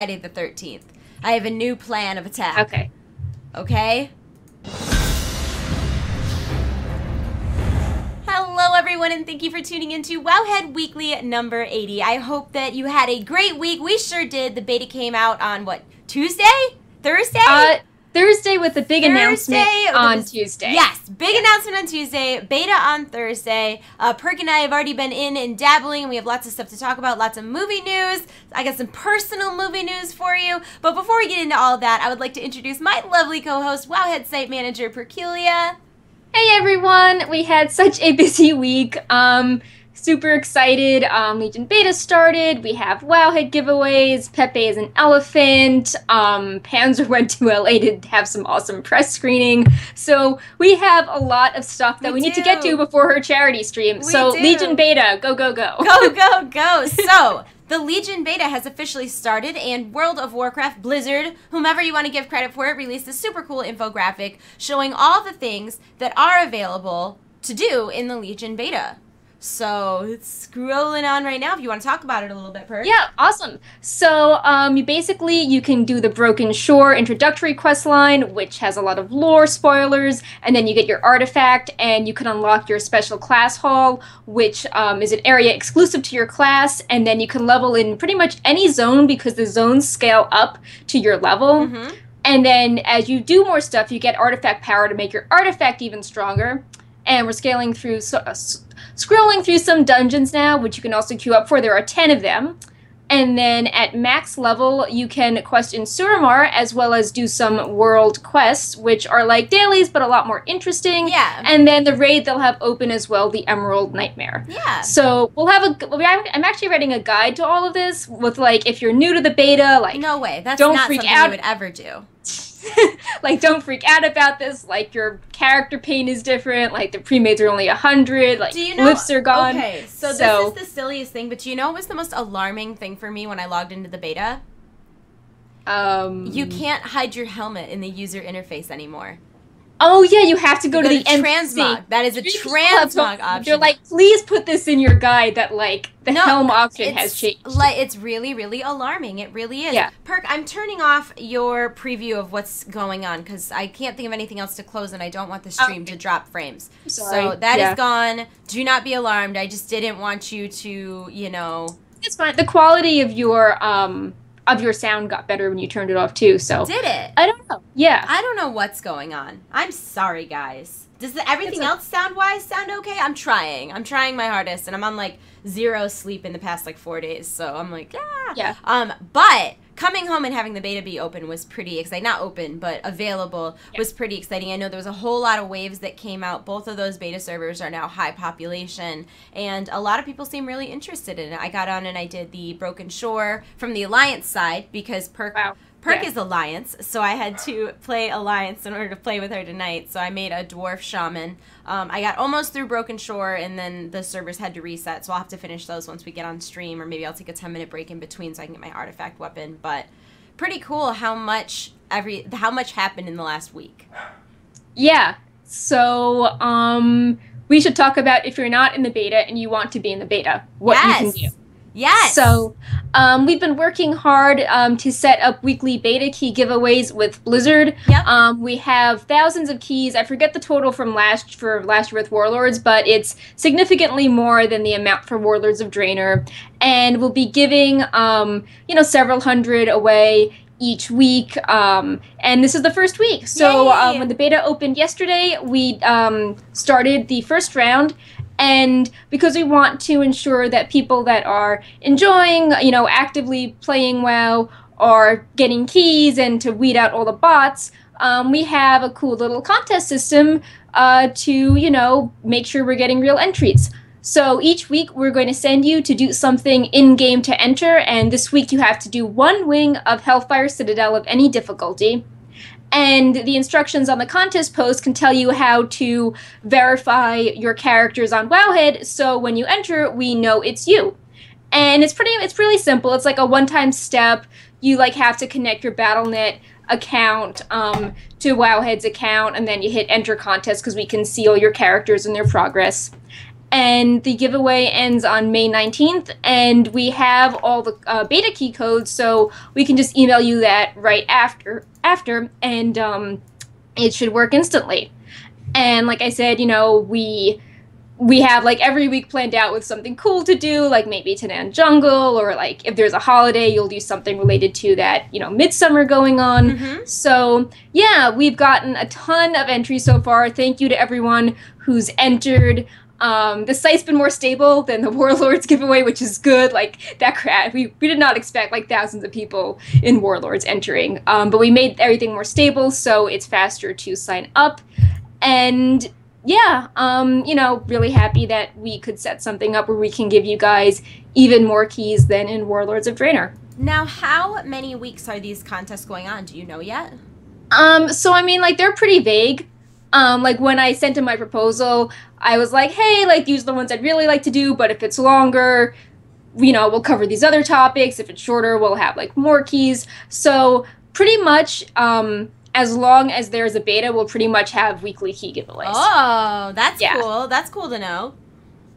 Friday the 13th. I have a new plan of attack. Okay. Okay? Hello everyone, and thank you for tuning into Wowhead Weekly number 80. I hope that you had a great week. We sure did. The beta came out on, what, Tuesday? Thursday? Thursday with the big announcement on Tuesday. Yes, big announcement on Tuesday, beta on Thursday. Perk and I have already been in and dabbling, and we have lots of stuff to talk about, lots of movie news. I got some personal movie news for you. But before we get into all of that, I would like to introduce my lovely co-host, Wowhead Site Manager, Perculia. Hey everyone, we had such a busy week. Super excited. Legion Beta started. We have Wowhead giveaways. Pepe is an elephant. Panzer went to LA to have some awesome press screening. So we have a lot of stuff that we need to get to before her charity stream. So Legion Beta, go, go, go. Go, go, go. So the Legion Beta has officially started, and World of Warcraft Blizzard, whomever you want to give credit for it, released a super cool infographic showing all the things that are available to do in the Legion Beta. So it's scrolling on right now if you want to talk about it a little bit, Perk. Yeah, awesome. So you can do the Broken Shore introductory quest line, which has a lot of lore spoilers, and then you get your artifact, and you can unlock your special class hall, which is an area exclusive to your class, and then you can level in pretty much any zone because the zones scale up to your level. Mm-hmm. And then as you do more stuff, you get artifact power to make your artifact even stronger. And we're scrolling through some dungeons now, which you can also queue up for. There are 10 of them. And then at max level, you can quest in Suramar, as well as do some world quests, which are like dailies, but a lot more interesting. Yeah. And then the raid they'll have open as well, the Emerald Nightmare. Yeah. So I'm actually writing a guide to all of this with, like, if you're new to the beta, like... No way. That's don't not freak something out. you would ever do. Like, don't freak out about this. Like, your character paint is different. Like, the pre-mades are only 100. Like, lifts are gone. Okay, so this is the silliest thing, but do you know what was the most alarming thing for me when I logged into the beta? You can't hide your helmet in the user interface anymore. Oh, yeah, you have to go to the transmog. That is a transmog option. They're like, please put this in your guide that, like, the helm option has changed. It's really, really alarming. It really is. Yeah. Perk, I'm turning off your preview of what's going on because I can't think of anything else to close, and I don't want the stream to drop frames. Sorry. So that is gone. Do not be alarmed. I just didn't want you to, you know... It's fine. The quality of your sound got better when you turned it off, too, so... Did it? I don't know. Yeah. I don't know what's going on. I'm sorry, guys. Does everything else sound-wise sound okay? I'm trying. I'm trying my hardest, and I'm on, like, 0 sleep in the past, like, 4 days, so I'm like, ah! Yeah. But coming home and having the beta be open was pretty exciting. Not open, but available was pretty exciting. I know there was a whole lot of waves that came out. Both of those beta servers are now high population, and a lot of people seem really interested in it. I got on and I did the Broken Shore from the Alliance side because Perk is Alliance, so I had to play Alliance in order to play with her tonight. So I made a Dwarf Shaman. I got almost through Broken Shore, and then the servers had to reset, so I'll have to finish those once we get on stream, or maybe I'll take a 10-minute break in between so I can get my artifact weapon. But pretty cool how much happened in the last week. Yeah. So we should talk about if you're not in the beta and you want to be in the beta, what you can do. Yes. So we've been working hard to set up weekly beta key giveaways with Blizzard. Yep. We have thousands of keys. I forget the total from last year with Warlords, but it's significantly more than the amount for Warlords of Draenor. And we'll be giving several hundred away each week, and this is the first week. So when the beta opened yesterday, we started the first round. And because we want to ensure that people that are enjoying, actively playing WoW are getting keys and to weed out all the bots, we have a cool little contest system to, make sure we're getting real entries. So each week we're going to send you to do something in-game to enter, and this week you have to do 1 wing of Hellfire Citadel of any difficulty. And the instructions on the contest post can tell you how to verify your characters on Wowhead, so when you enter, we know it's you. And it's really simple. It's like a one-time step. You have to connect your Battle.net account to Wowhead's account, and then you hit enter contest because we can see all your characters and their progress. and the giveaway ends on May 19th, and we have all the beta key codes, so we can just email you that right after, and it should work instantly. And like I said, we have like every week planned out with something cool to do, like maybe Tanan Jungle, or like if there's a holiday, you'll do something related to that, midsummer going on. Mm-hmm. So yeah, we've gotten a ton of entries so far. Thank you to everyone who's entered. The site's been more stable than the Warlords giveaway, which is good. Like that crap, we did not expect like thousands of people in Warlords entering, but we made everything more stable, so it's faster to sign up. And yeah, really happy that we could set something up where we can give you guys even more keys than in Warlords of Draenor. Now, how many weeks are these contests going on? Do you know yet? So I mean, like, they're pretty vague. Like, when I sent in my proposal, I was like, hey, like, these are the ones I'd really like to do, but if it's longer, we'll cover these other topics. If it's shorter, we'll have, like, more keys. So pretty much, as long as there's a beta, we'll pretty much have weekly key giveaways. Oh, that's cool. That's cool to know.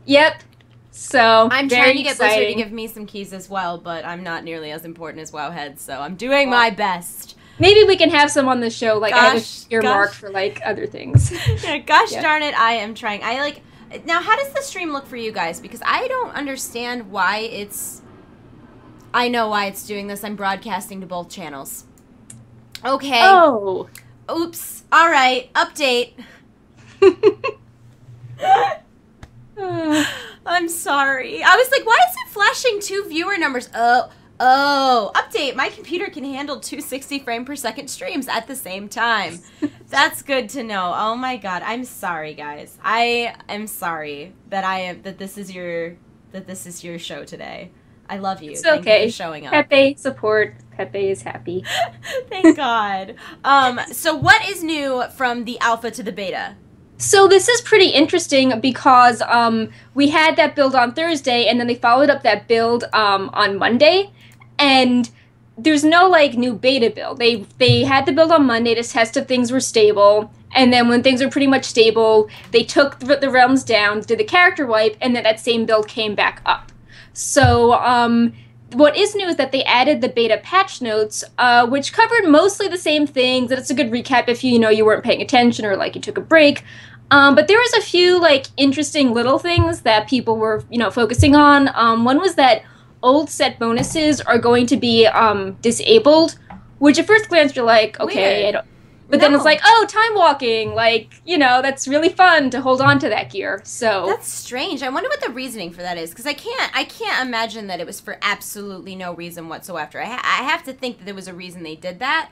Yep. So I'm trying to get Blizzard to give me some keys as well, but I'm not nearly as important as Wowhead, so I'm doing my best. Maybe we can have some on the show. Like, I have earmarked for like other things. Yeah, darn it, I am trying. Now, how does the stream look for you guys? Because I don't understand why it's. I know why it's doing this. I'm broadcasting to both channels. Okay. Oh. Oops. All right. Update. I'm sorry. I was like, why is it flashing 2 viewer numbers? Oh. Update. My computer can handle 260 frame per second streams at the same time. That's good to know. Oh my god. I'm sorry, guys. I am sorry that this is your show today. I love you. It's Thank okay. you for showing up. Pepe support. Pepe is happy. Thank God. So what is new from the alpha to the beta? So this is pretty interesting because we had that build on Thursday, and then they followed up that build on Monday, and there's no like new beta build. They had the build on Monday to test if things were stable, and then when things were pretty much stable, they took the realms down, did the character wipe, and then that same build came back up. So, what is new is that they added the beta patch notes, which covered mostly the same things, and it's a good recap if you weren't paying attention or, like, you took a break. But there was a few, like, interesting little things that people were, focusing on. One was that old set bonuses are going to be, disabled, which at first glance you're like, okay, but then it's like, oh, time walking, like, that's really fun to hold on to that gear. So that's strange. I wonder what the reasoning for that is, because I can't imagine that it was for absolutely no reason whatsoever. I have to think that there was a reason they did that.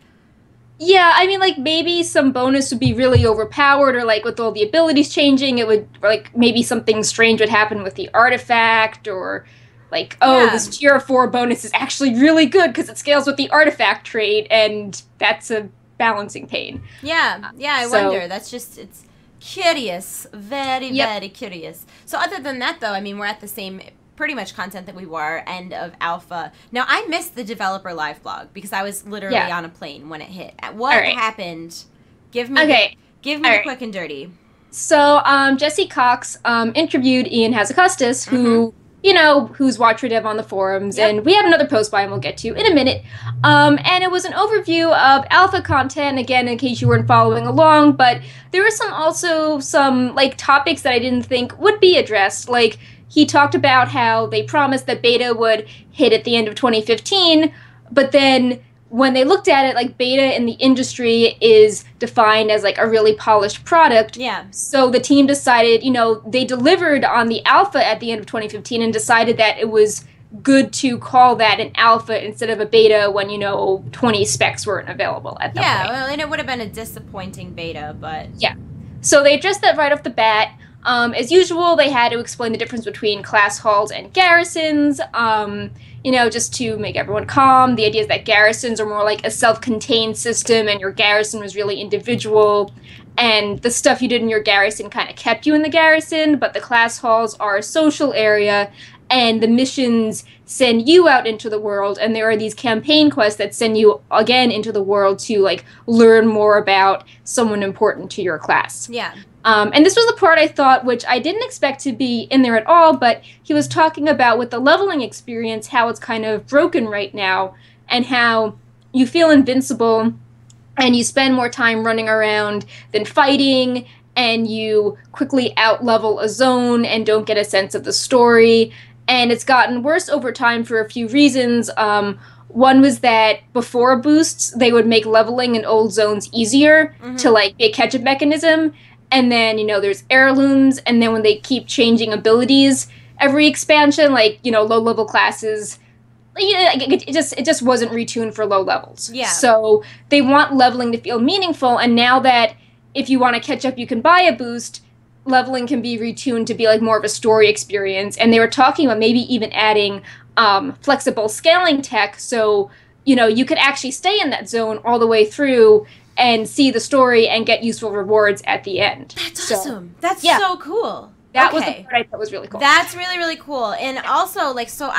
Yeah, I mean, like, maybe some bonus would be really overpowered, or, like, with all the abilities changing, it would, like, maybe something strange would happen with the artifact, or, like, this tier 4 bonus is actually really good because it scales with the artifact trait, and that's a balancing pain. Yeah, I wonder. That's just, it's curious. Very, very curious. So other than that, though, I mean, we're at the same pretty much content that we were end of alpha. Now, I missed the developer live blog because I was literally on a plane when it hit. What happened? Give me the quick and dirty. So, Jesse Cox interviewed Ian Hazacustis, who who's Watch for Dev on the forums, and we have another post by him we'll get to in a minute. And it was an overview of alpha content, again, in case you weren't following along, but there were also some like topics that I didn't think would be addressed. Like, he talked about how they promised that beta would hit at the end of 2015, but then when they looked at it, like, beta in the industry is defined as, like, a really polished product. Yeah. So the team decided, they delivered on the alpha at the end of 2015 and decided that it was good to call that an alpha instead of a beta when, 20 specs weren't available at that point. Yeah, well, and it would have been a disappointing beta, but... Yeah. So they addressed that right off the bat. As usual, they had to explain the difference between class halls and garrisons, just to make everyone calm. The idea is that garrisons are more like a self-contained system, and your garrison was really individual, and the stuff you did in your garrison kind of kept you in the garrison, but the class halls are a social area, and the missions send you out into the world, and there are these campaign quests that send you again into the world to like learn more about someone important to your class. Yeah. And this was the part I thought, which I didn't expect to be in there at all, but he was talking about with the leveling experience, how it's kind of broken right now, and how you feel invincible, and you spend more time running around than fighting, and you quickly out-level a zone and don't get a sense of the story. And it's gotten worse over time for a few reasons. One was that before boosts, they would make leveling in old zones easier to like be a catch-up mechanism. And then, you know, there's heirlooms, and then when they keep changing abilities every expansion, like, you know, low-level classes, it just wasn't retuned for low levels. Yeah. So they want leveling to feel meaningful, and now that if you want to catch up, you can buy a boost, leveling can be retuned to be like more of a story experience. And they were talking about maybe even adding flexible scaling tech, so, you know, you could actually stay in that zone all the way through and see the story and get useful rewards at the end. That's awesome. That's so cool. That was the part I thought was really cool. That's really, really cool. And also, like, so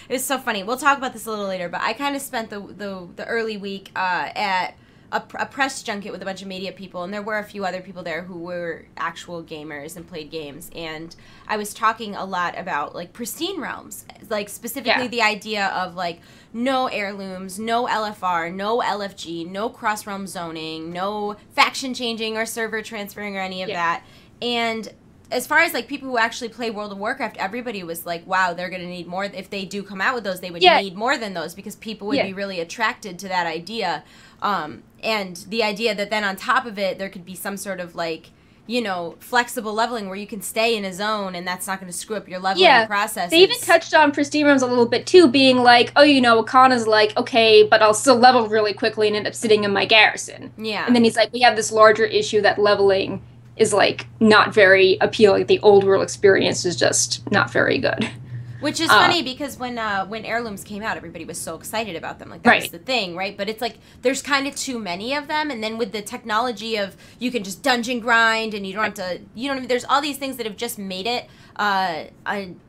it's so funny. We'll talk about this a little later, but I kind of spent the early week at a press junket with a bunch of media people, and there were a few other people there who were actual gamers and played games, and I was talking a lot about, like, pristine realms, like, specifically the idea of, like, no heirlooms, no LFR, no LFG, no cross-realm zoning, no faction changing or server transferring or any of that, and as far as, like, people who actually play World of Warcraft, everybody was like, wow, they're going to need more. If they do come out with those, they would need more than those, because people would be really attracted to that idea. And the idea that then on top of it, there could be some sort of, like, you know, flexible leveling where you can stay in a zone and that's not going to screw up your leveling process. They even touched on Pristine Realms a little bit, too, being like, oh, you know, Akana's like, okay, but I'll still level really quickly and end up sitting in my garrison. Yeah. And then he's like, we have this larger issue that leveling is, like, not very appealing. The old world experience is just not very good. Which is funny, because when heirlooms came out, everybody was so excited about them. Like, that was the thing, right? But it's like, there's kind of too many of them, and then with the technology of, you can just dungeon grind, and you don't have to, you know what I mean? There's all these things that have just made it,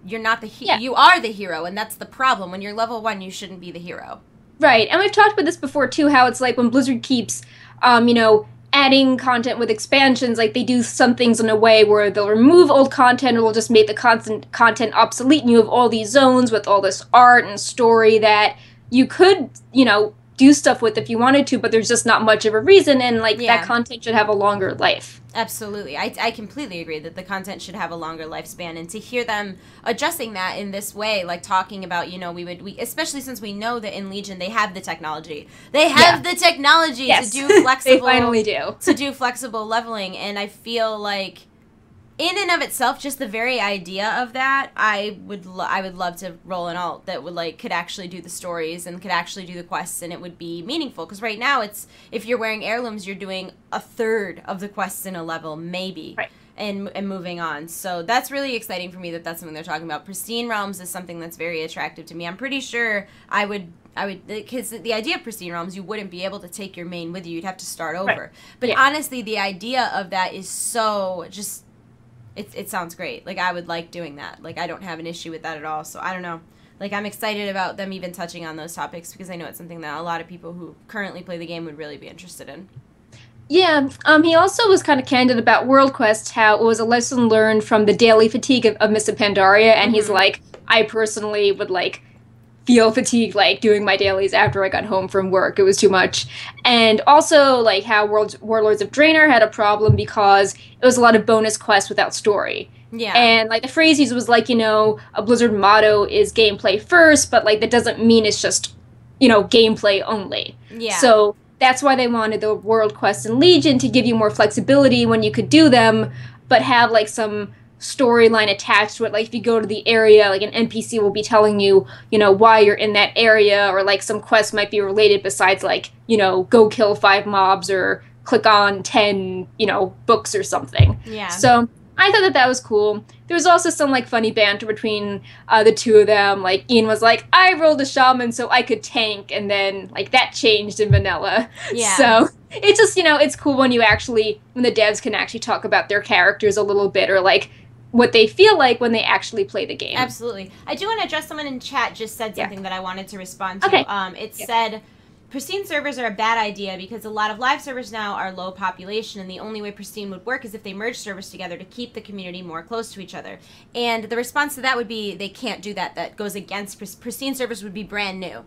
you're not the hero. You are the hero, and that's the problem. When you're level 1, you shouldn't be the hero. Right, and we've talked about this before, too, how it's like when Blizzard keeps, you know, adding content with expansions, like, they do some things in a way where they'll remove old content, or they'll just make the content obsolete, and you have all these zones with all this art and story that you could, you know, do stuff with if you wanted to, but there's just not much of a reason, and, like, that content should have a longer life. Absolutely. I completely agree that the content should have a longer lifespan, and to hear them addressing that in this way, like talking about, you know, we especially since we know that in Legion they have the technology. They have the technology to do flexible they finally do. to do flexible leveling, and I feel like in and of itself, just the very idea of that, I would love to roll an alt that would, like, could actually do the stories and could actually do the quests, and it would be meaningful. Because right now, it's, if you're wearing heirlooms, you're doing a third of the quests in a level, maybe, and moving on. So that's really exciting for me that that's something they're talking about. Pristine Realms is something that's very attractive to me. I'm pretty sure I would, because the idea of Pristine Realms, you wouldn't be able to take your main with you. You'd have to start over. But honestly, the idea of that is so just... It sounds great. Like, I would like doing that. Like, I don't have an issue with that at all. So, I don't know. Like, I'm excited about them even touching on those topics, because I know it's something that a lot of people who currently play the game would really be interested in. Yeah, he also was kind of candid about World Quest, how it was a lesson learned from the daily fatigue of Mists of Pandaria, and he's like, I personally would, like, feel fatigued, like, doing my dailies after I got home from work. It was too much. And also, like, how Warlords of Draenor had a problem because it was a lot of bonus quests without story. Yeah. And, like, the phrase used was, like, you know, a Blizzard motto is gameplay first, but, like, that doesn't mean it's just, you know, gameplay only. Yeah. So that's why they wanted the World Quest and Legion to give you more flexibility when you could do them, but have, like, some storyline attached to it. Like, if you go to the area, like, an NPC will be telling you, you know, why you're in that area, or, like, some quests might be related besides, like, you know, go kill 5 mobs or click on 10, you know, books or something. Yeah. So I thought that was cool. There was also some, like, funny banter between the two of them. Like, Ian was like, I rolled a shaman so I could tank, and then, like, that changed in vanilla. Yeah. So it's just, you know, it's cool when you actually, when the devs can actually talk about their characters a little bit, or, like, what they feel like when they actually play the game. Absolutely. I do want to address someone in chat just said something that I wanted to respond to. Okay. It said, pristine servers are a bad idea because a lot of live servers now are low population, and the only way pristine would work is if they merge servers together to keep the community more close to each other. And the response to that would be they can't do that. That goes against pristine servers would be brand new.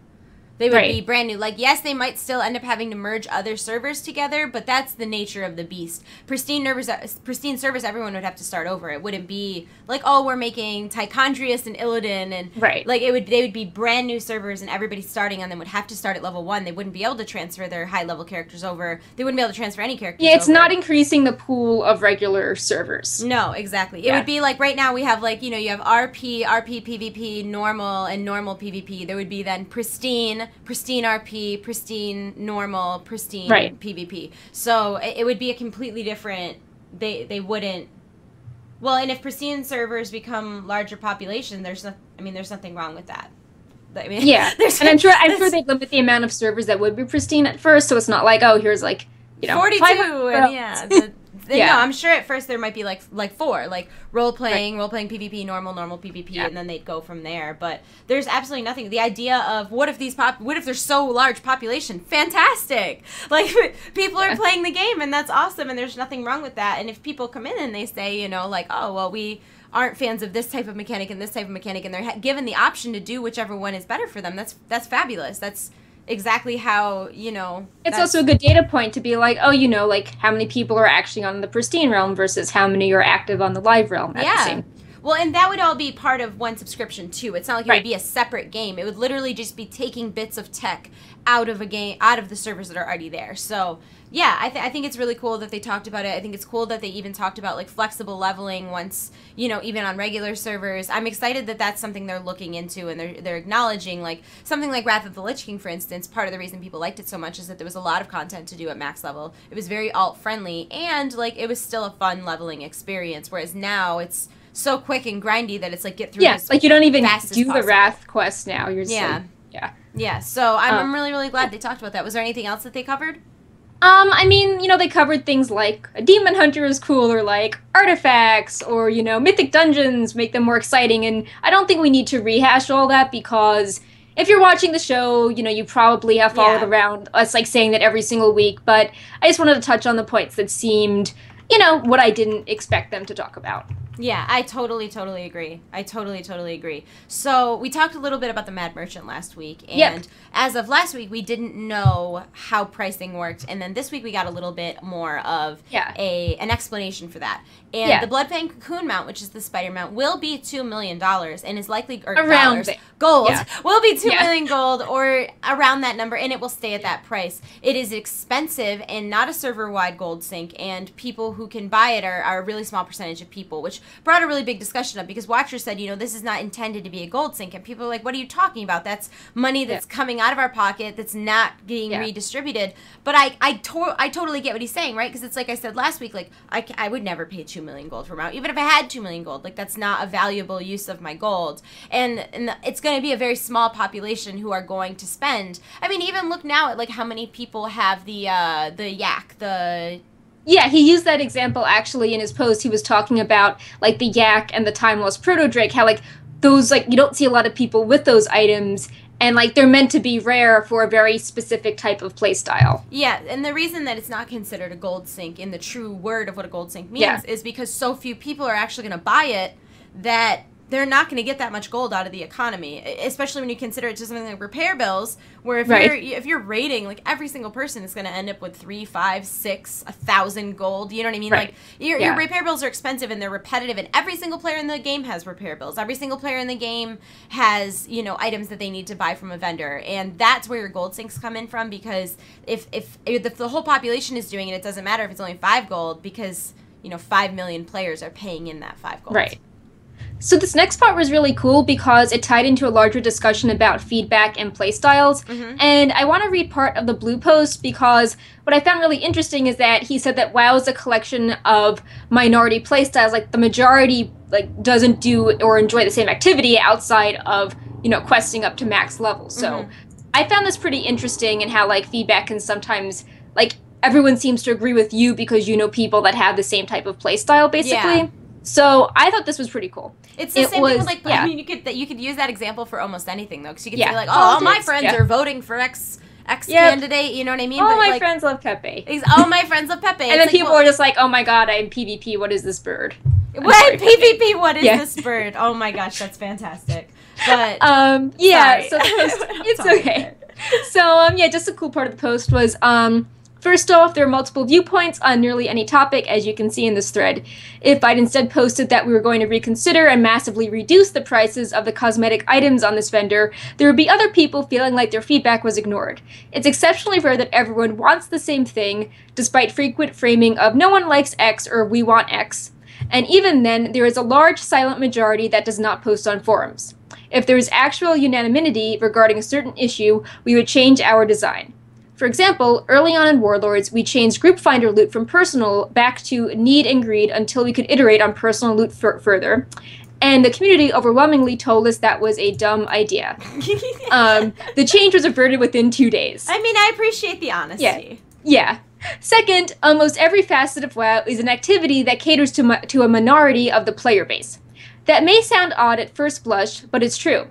They would be brand new. Like, yes, they might still end up having to merge other servers together, but that's the nature of the beast. Pristine servers, everyone would have to start over. It wouldn't be like, oh, we're making Tichondrius and Illidan, and like they would be brand new servers, and everybody starting on them would have to start at level 1. They wouldn't be able to transfer their high level characters over. They wouldn't be able to transfer any characters. Yeah, it's over. not increasing the pool of regular servers. No, exactly. It would be like right now we have like, you have RP PvP, normal, and normal PvP. There would be then pristine RP, pristine normal, pristine PvP. So it would be a completely different. They wouldn't. Well, and if pristine servers become larger population, there's nothing wrong with that. I mean, and I'm sure they'd limit the amount of servers that would be pristine at first, so it's not like, oh, here's like 42 and no, I'm sure at first there might be like 4, like role playing PvP, normal PvP, and then they'd go from there. But there's absolutely nothing. The idea of what if there's so large population? Fantastic! Like people are playing the game, and that's awesome, and there's nothing wrong with that. And if people come in and they say, like, oh well, we aren't fans of this type of mechanic and this type of mechanic, and they're given the option to do whichever one is better for them, that's fabulous. That's exactly how, it's also a good data point to be like, oh, like how many people are actually on the pristine realm versus how many are active on the live realm at the same. Well, and that would all be part of one subscription too. It's not like it would be a separate game. It would literally just be taking bits of tech out of a game, out of the servers that are already there. So yeah, I think it's really cool that they talked about it. I think it's cool that they even talked about like flexible leveling once, even on regular servers. I'm excited that that's something they're looking into, and they're acknowledging, like something like Wrath of the Lich King, for instance. Part of the reason people liked it so much is that there was a lot of content to do at max level. It was very alt friendly, and like it was still a fun leveling experience. Whereas now it's so quick and grindy that it's like get through. Like you don't even do the Wrath quest now. You're just So I'm really, really glad they talked about that. Was there anything else that they covered? They covered things like a demon hunter is cool, or like artifacts, or, mythic dungeons make them more exciting, and I don't think we need to rehash all that, because if you're watching the show, you probably have followed around us, like, saying that every single week, but I just wanted to touch on the points that seemed, what I didn't expect them to talk about. Yeah, I totally agree. I totally agree. So we talked a little bit about the Mad Merchant last week, and as of last week, we didn't know how pricing worked, and then this week we got a little bit more of an explanation for that. And the Bloodfang Cocoon mount, which is the spider mount, will be $2 million, and is likely around gold. Will be $2 million gold, or around that number, and it will stay at that price. It is expensive and not a server-wide gold sync, and people who can buy it are a really small percentage of people, which brought a really big discussion up, because Watcher said, this is not intended to be a gold sync, and people are like, what are you talking about? That's money that's coming out of our pocket that's not getting redistributed. But I totally get what he's saying, right? Because it's like I said last week, like I would never pay 2 million gold for a mount, even if I had 2 million gold. Like that's not a valuable use of my gold, and it's going to be a very small population who are going to spend. I mean, even look now at like how many people have the yak, Yeah, he used that example actually in his post. He was talking about like the yak and the time lost proto drake, how like those, like, you don't see a lot of people with those items, and like they're meant to be rare for a very specific type of playstyle. Yeah, and the reason that it's not considered a gold sync in the true word of what a gold sync means is because so few people are actually going to buy it that they're not going to get that much gold out of the economy, especially when you consider it to something like repair bills, where if you're rating, like every single person is going to end up with 3, 5, 6, 1,000 gold. You know what I mean? Like your repair bills are expensive and they're repetitive, and every single player in the game has repair bills. Every single player in the game has, items that they need to buy from a vendor, and that's where your gold sinks come in from, because if the whole population is doing it, it doesn't matter if it's only 5 gold, because 5 million players are paying in that 5 gold. Right. So this next part was really cool because it tied into a larger discussion about feedback and playstyles. And I want to read part of the blue post because what I found really interesting is that he said that WoW is a collection of minority playstyles. Like the majority doesn't do or enjoy the same activity outside of, questing up to max level. So I found this pretty interesting, and how feedback can sometimes everyone seems to agree with you because you know people that have the same type of playstyle, basically. So I thought this was pretty cool. It's the same thing with, like, I mean, you could use that example for almost anything, though, because you could say, like, oh, all my friends are voting for X candidate, you know what I mean? All my friends love Pepe. All my friends love Pepe. And then people are just like, oh my god, I'm PvP, what is this bird? What? PvP, what is this bird? Oh my gosh, that's fantastic. But, yeah, so it's okay. So, yeah, just a cool part of the post was, first off, there are multiple viewpoints on nearly any topic, as you can see in this thread. If I'd instead posted that we were going to reconsider and massively reduce the prices of the cosmetic items on this vendor, there would be other people feeling like their feedback was ignored. It's exceptionally rare that everyone wants the same thing, despite frequent framing of no one likes X or we want X. And even then, there is a large silent majority that does not post on forums. If there is actual unanimity regarding a certain issue, we would change our design. For example, early on in Warlords, we changed Group Finder loot from personal back to need and greed until we could iterate on personal loot further. And the community overwhelmingly told us that was a dumb idea. The change was averted within 2 days. I mean, I appreciate the honesty. Yeah. Second, almost every facet of WoW is an activity that caters to a minority of the player base. That may sound odd at first blush, but it's true.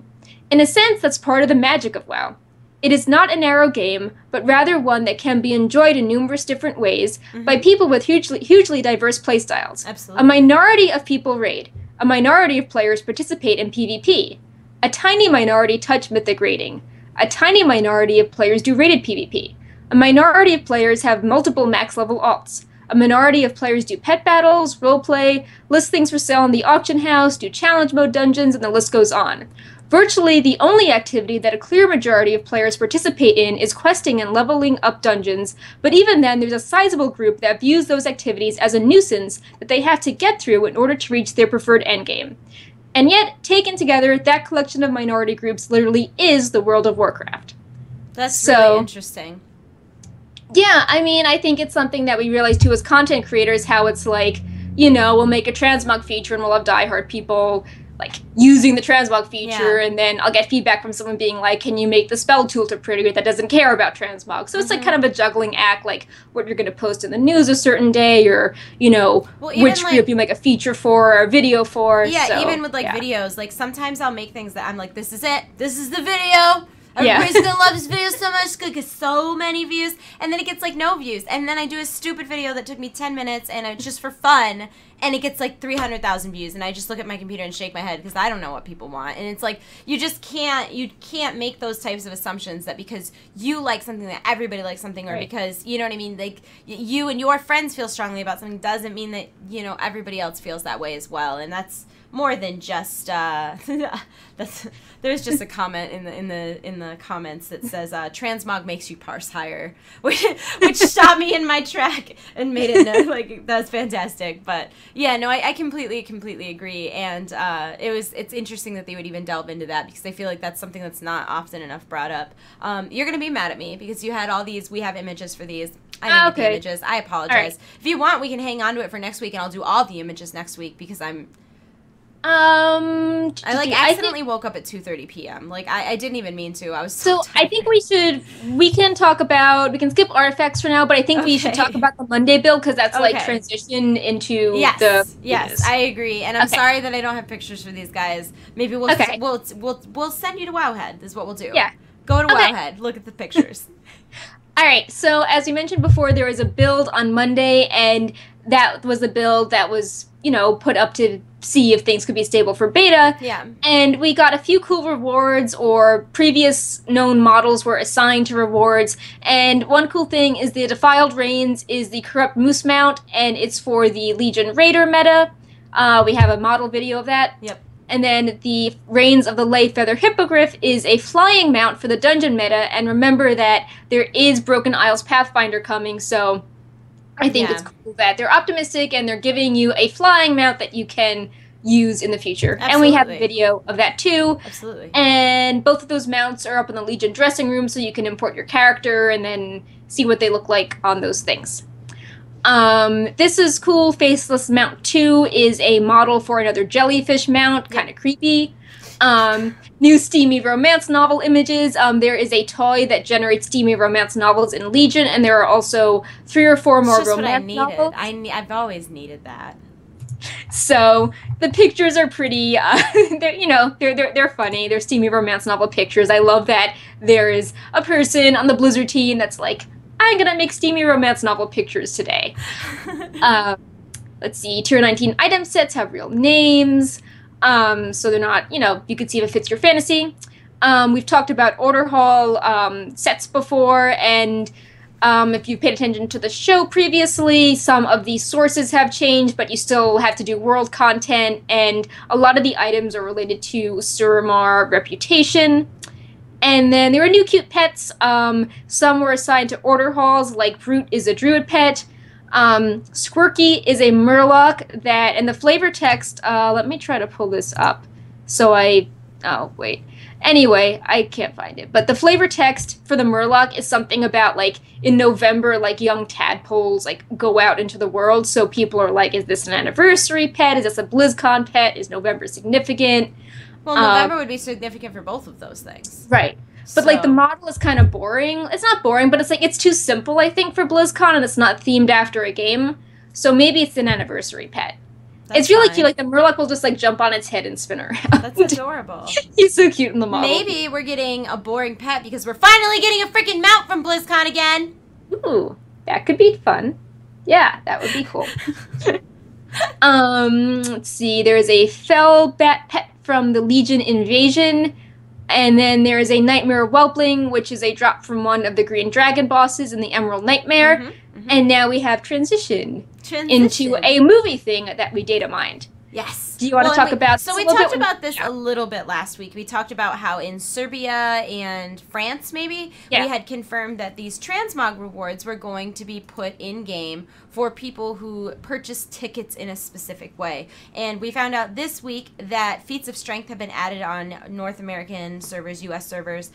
In a sense, that's part of the magic of WoW. It is not a narrow game, but rather one that can be enjoyed in numerous different ways by people with hugely diverse playstyles. Absolutely. A minority of people raid. A minority of players participate in PvP. A tiny minority touch mythic raiding. A tiny minority of players do rated PvP. A minority of players have multiple max level alts. A minority of players do pet battles, roleplay, list things for sale in the auction house, do challenge mode dungeons, and the list goes on. Virtually the only activity that a clear majority of players participate in is questing and leveling up dungeons, but even then there's a sizable group that views those activities as a nuisance that they have to get through in order to reach their preferred endgame. And yet, taken together, that collection of minority groups literally is the World of Warcraft. That's really interesting. Yeah, I mean, I think it's something that we realize too as content creators, how it's like, you know, we'll make a transmog feature and we'll have diehard people like using the transmog feature, and then I'll get feedback from someone being like, can you make the spell tooltip prettier that doesn't care about transmog? So it's like kind of a juggling act, like what you're going to post in the news a certain day, or, you know, which group you make a feature for or a video for. Yeah, so, even with like videos, like sometimes I'll make things that I'm like, this is it, this is the video. Everybody's gonna love this video so much, it's gonna get so many views, and then it gets like no views, and then I do a stupid video that took me 10 minutes, and it's just for fun, and it gets like 300,000 views, and I just look at my computer and shake my head, because I don't know what people want, and it's like, you can't make those types of assumptions that because you like something that everybody likes something, or because, you know what I mean, like, you and your friends feel strongly about something doesn't mean that, you know, everybody else feels that way as well, and that's more than just there's just a comment in the comments that says transmog makes you parse higher, which stopped me in my track and made it know, like, that's fantastic. But yeah, no, I completely agree, and it's interesting that they would even delve into that, because I feel like that's something that's not often enough brought up. You're gonna be mad at me because you had all these. We have images for these. I didn't get the images. I apologize. If you want, we can hang on to it for next week, and I'll do all the images next week, because I accidentally woke up at 2:30 p.m. Like I didn't even mean to. I was so tired. I think we can skip artifacts for now, but I think we should talk about the Monday build, because that's like transition into Yes, I agree. And I'm sorry that I don't have pictures for these guys. Maybe we'll send you to Wowhead. Is what we'll do. Yeah. Go to Wowhead. Look at the pictures. All right. So as we mentioned before, there was a build on Monday, and that was the build that was, you know, put up to see if things could be stable for beta. Yeah. And we got a few cool rewards, or previous known models were assigned to rewards. And one cool thing is the Defiled Reins is the Corrupt Moose mount, and it's for the Legion Raider meta. We have a model video of that. Yep. And then the Reins of the Lay Feather Hippogriff is a flying mount for the dungeon meta. And remember that there is Broken Isles Pathfinder coming, so I think it's cool that they're optimistic and they're giving you a flying mount that you can use in the future. Absolutely. And we have a video of that too. Absolutely. And both of those mounts are up in the Legion dressing room, so you can import your character and then see what they look like on those things. This is cool. Faceless Mount 2 is a model for another jellyfish mount, kind of creepy. New steamy romance novel images. There is a toy that generates steamy romance novels in Legion, and there are also 3 or 4 more romance novels. I've always needed that. So the pictures are pretty, they're funny. They're steamy romance novel pictures. I love that there is a person on the Blizzard team that's like, I'm gonna make steamy romance novel pictures today. Um, let's see, tier 19 item sets have real names. So they're not, you can see if it fits your fantasy. We've talked about order hall sets before, and if you've paid attention to the show previously, some of the sources have changed, but you still have to do world content, and a lot of the items are related to Suramar reputation. And then there are new cute pets. Some were assigned to order halls, like Brute is a druid pet. Squirky is a murloc that, and the flavor text, let me try to pull this up. Oh, wait. Anyway, I can't find it. But the flavor text for the murloc is something about, like, in November, like, young tadpoles, like, go out into the world. So people are like, is this an anniversary pet? Is this a BlizzCon pet? Is November significant? Well, November would be significant for both of those things. Right. But, like, the model is kind of boring. It's not boring, but it's, like, it's too simple, I think, for BlizzCon, and it's not themed after a game. So maybe it's an anniversary pet. It's really cute. Like, the murloc will just, like, jump on its head and spin around. That's adorable. He's so cute in the model. Maybe we're getting a boring pet because we're finally getting a freaking mount from BlizzCon again. Ooh, that could be fun. Yeah, that would be cool. Let's see. There's a fell bat pet from the Legion Invasion. And then there is a Nightmare Whelpling, which is a drop from one of the Green Dragon bosses in the Emerald Nightmare. And now we have transition into a movie thing that we data mined. Yes. Do you want to talk about? So we talked about this a little bit last week. We talked about how in Serbia and France, maybe, we had confirmed that these transmog rewards were going to be put in game for people who purchase tickets in a specific way. And we found out this week that feats of strength have been added on North American servers, U.S. servers,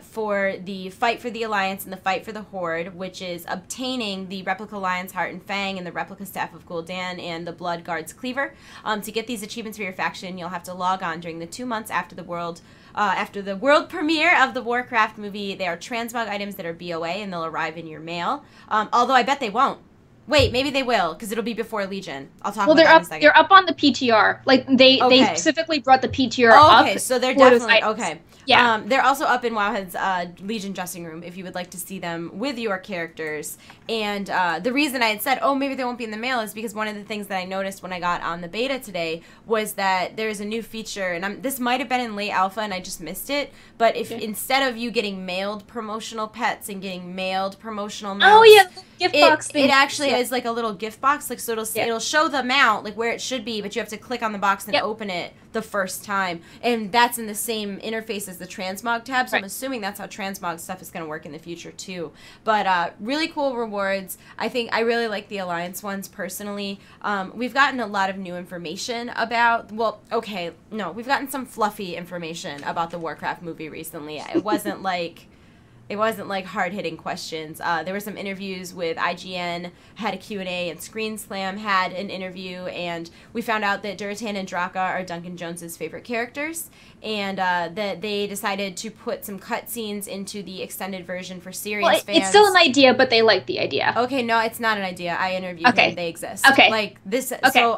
for the Fight for the Alliance and the Fight for the Horde, which is obtaining the Replica Lion's Heart and Fang and the Replica Staff of Gul'dan and the Blood Guard's Cleaver. To get these achievements for your faction, you'll have to log on during the 2 months after the world premiere of the Warcraft movie. They are transmog items that are BOA, and they'll arrive in your mail. Although I bet they won't. Wait, maybe they will, because it'll be before Legion. I'll talk about that in a second. They're up on the PTR. Like, they specifically brought the PTR up. Okay, so they're definitely... Okay. Yeah. They're also up in Wowhead's Legion dressing room if you would like to see them with your characters. And the reason I had said, oh, maybe they won't be in the mail is because one of the things that I noticed when I got on the beta today was that there's a new feature, and this might have been in late alpha and I just missed it, but if instead of you getting mailed promotional pets and getting mailed promotional mounts, oh yeah, gift box thing. It actually is like a little gift box, like so it'll show the mount like where it should be, but you have to click on the box and open it the first time, and that's in the same interface as the transmog tab, so I'm assuming that's how transmog stuff is going to work in the future too. But really cool rewards. I think I really like the Alliance ones personally. We've gotten a lot of new information about, we've gotten some fluffy information about the Warcraft movie recently. It wasn't like hard-hitting questions. There were some interviews with IGN, had a Q&A, and Screen Slam had an interview, and we found out that Duratan and Draka are Duncan Jones's favorite characters, and that they decided to put some cutscenes into the extended version for serious fans. It's still an idea, but they like the idea. Okay, no, it's not an idea. I interviewed them. They exist. Okay. Like this. Okay. So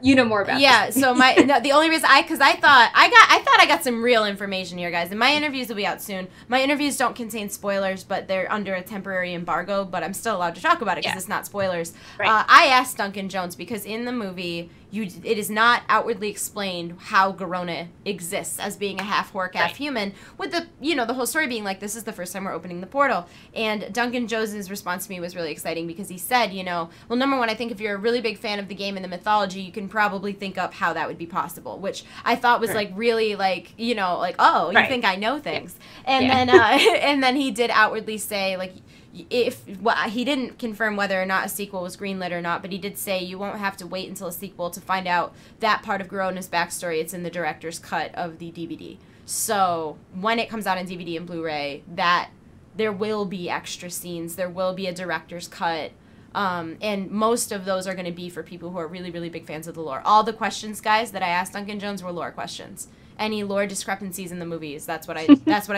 you know more about. Yeah. This. So the only reason I thought I got some real information here, guys, and my interviews will be out soon. My interviews don't contain spoilers, but they're under a temporary embargo, but I'm still allowed to talk about it because it's not spoilers. Right. I asked Duncan Jones because in the movie it is not outwardly explained how Garona exists as being a half orc, half human, with the whole story being like, this is the first time we're opening the portal. And Duncan Jones's response to me was really exciting because he said, well, number one, I think if you're a really big fan of the game and the mythology, you can probably think up how that would be possible, which I thought was like really like, oh, you think I know things. And then and then he did outwardly say, like, he didn't confirm whether or not a sequel was greenlit or not, but he did say you won't have to wait until a sequel to find out that part of Garona's backstory. It's in the director's cut of the DVD. So when it comes out on DVD and Blu-ray, that there will be extra scenes. There will be a director's cut. And most of those are going to be for people who are really, really big fans of the lore. All the questions, guys, that I asked Duncan Jones were lore questions. Any lore discrepancies in the movies, that's what I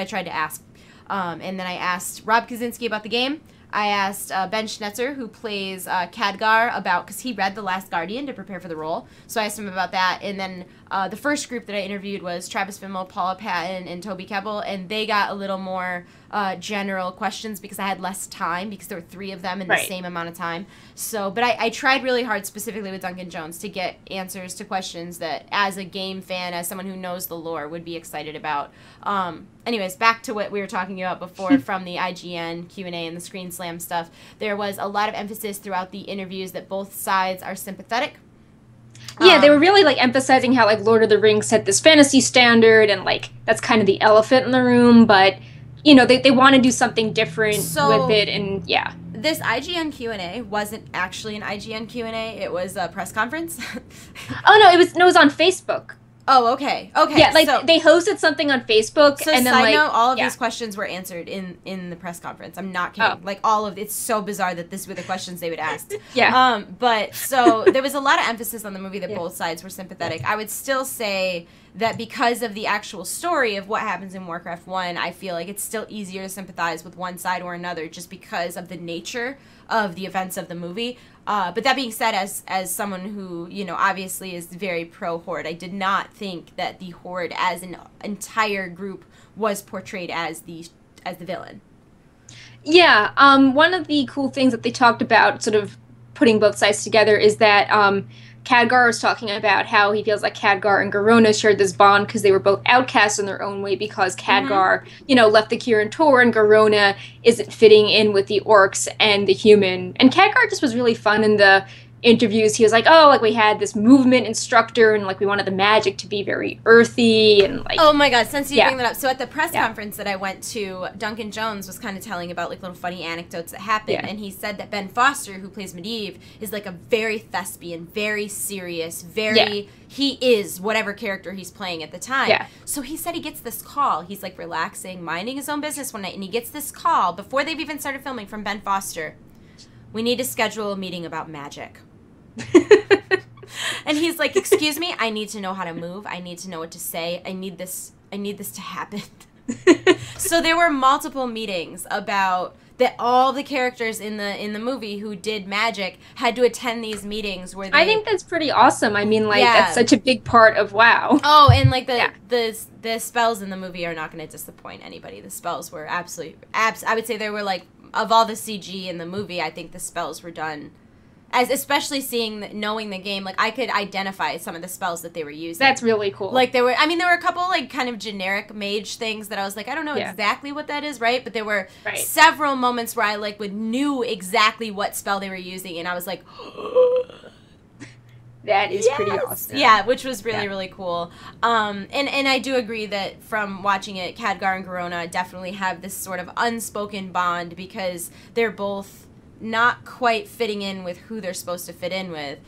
tried to ask. And then I asked Rob Kaczynski about the game. I asked Ben Schnetzer, who plays Khadgar, about, because he read The Last Guardian to prepare for the role. So I asked him about that. And then the first group that I interviewed was Travis Fimmel, Paula Patton, and Toby Kebbell. And they got a little more general questions because I had less time, because there were 3 of them in the same amount of time. So, but I tried really hard, specifically with Duncan Jones, to get answers to questions that, as a game fan, as someone who knows the lore, would be excited about. Anyways, back to what we were talking about before from the IGN Q&A and the Screen Slam stuff. There was a lot of emphasis throughout the interviews that both sides are sympathetic. Yeah, they were really, like, emphasizing how, like, Lord of the Rings set this fantasy standard, and, like, that's kind of the elephant in the room, but, you know, they want to do something different with it, and, yeah. This IGN Q&A wasn't actually an IGN Q&A, it was a press conference. Oh, no, it was on Facebook. Oh, okay. Okay. Yeah, like, so, they hosted something on Facebook, so and then, side like... note, all of these questions were answered in the press conference. I'm not kidding. Oh. Like, all of... It's so bizarre that this were the questions they would ask. Yeah. But, so, there was a lot of emphasis on the movie that both sides were sympathetic. I would still say that because of the actual story of what happens in Warcraft 1, I feel like it's still easier to sympathize with one side or another just because of the nature of the events of the movie. But that being said, as someone who, you know, obviously is very pro-Horde, I did not think that the Horde as an entire group was portrayed as the villain. Yeah, one of the cool things that they talked about, sort of putting both sides together, is that Khadgar was talking about how he feels like Khadgar and Garona shared this bond because they were both outcasts in their own way, because Khadgar, you know, left the Kirin Tor, and Garona isn't fitting in with the orcs and the human. And Khadgar just was really fun in the interviews. He was like, oh, like, we had this movement instructor, and, like, we wanted the magic to be very earthy, and, like... Oh my god, since you bring that up. So at the press conference that I went to, Duncan Jones was kind of telling about, like, little funny anecdotes that happened, and he said that Ben Foster, who plays Medivh, is, like, a very thespian, very serious, very... He is whatever character he's playing at the time. Yeah. So he said he gets this call. He's, like, relaxing, minding his own business one night, and he gets this call, before they've even started filming, from Ben Foster. We need to schedule a meeting about magic. And he's like, excuse me, I need to know how to move. I need to know what to say. I need this to happen. So there were multiple meetings about that. All the characters in the movie who did magic had to attend these meetings where they... I think that's pretty awesome. I mean, like, that's such a big part of WoW. Oh, and, like, the spells in the movie are not going to disappoint anybody. The spells were absolutely... I would say they were, like, of all the CG in the movie, I think the spells were done... especially knowing the game, like, I could identify some of the spells that they were using. That's really cool. Like, there were a couple, like, kind of generic mage things that I was like, I don't know exactly what that is, right? But there were several moments where I, like, knew exactly what spell they were using, and I was like... That is pretty awesome. Yeah, which was really, really cool. And I do agree that from watching it, Khadgar and Garona definitely have this sort of unspoken bond, because they're both... not quite fitting in with who they're supposed to fit in with.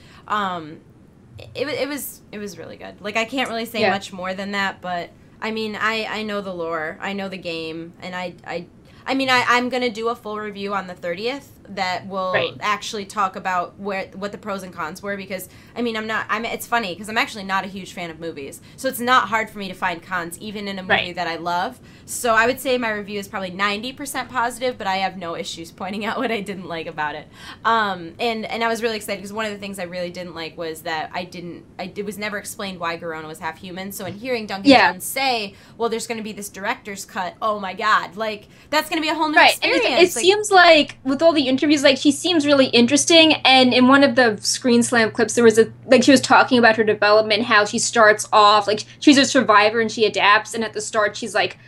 It was really good. Like, I can't really say much more than that, but I mean, I know the lore, I know the game, and I'm gonna do a full review on the 30th that will actually talk about what the pros and cons were, because I mean, it's funny because I'm actually not a huge fan of movies, so it's not hard for me to find cons even in a movie that I love. So I would say my review is probably 90% positive, but I have no issues pointing out what I didn't like about it. And I was really excited because one of the things I really didn't like was that it was never explained why Garona was half human. So in hearing Duncan Jones say, well, there's going to be this director's cut, oh my god, like, that's going to be a whole new experience. And it seems like, with all the interviews, like, she seems really interesting, and in one of the Screen Slam clips, there was she was talking about her development, how she starts off, like, she's a survivor and she adapts, and at the start she's, like,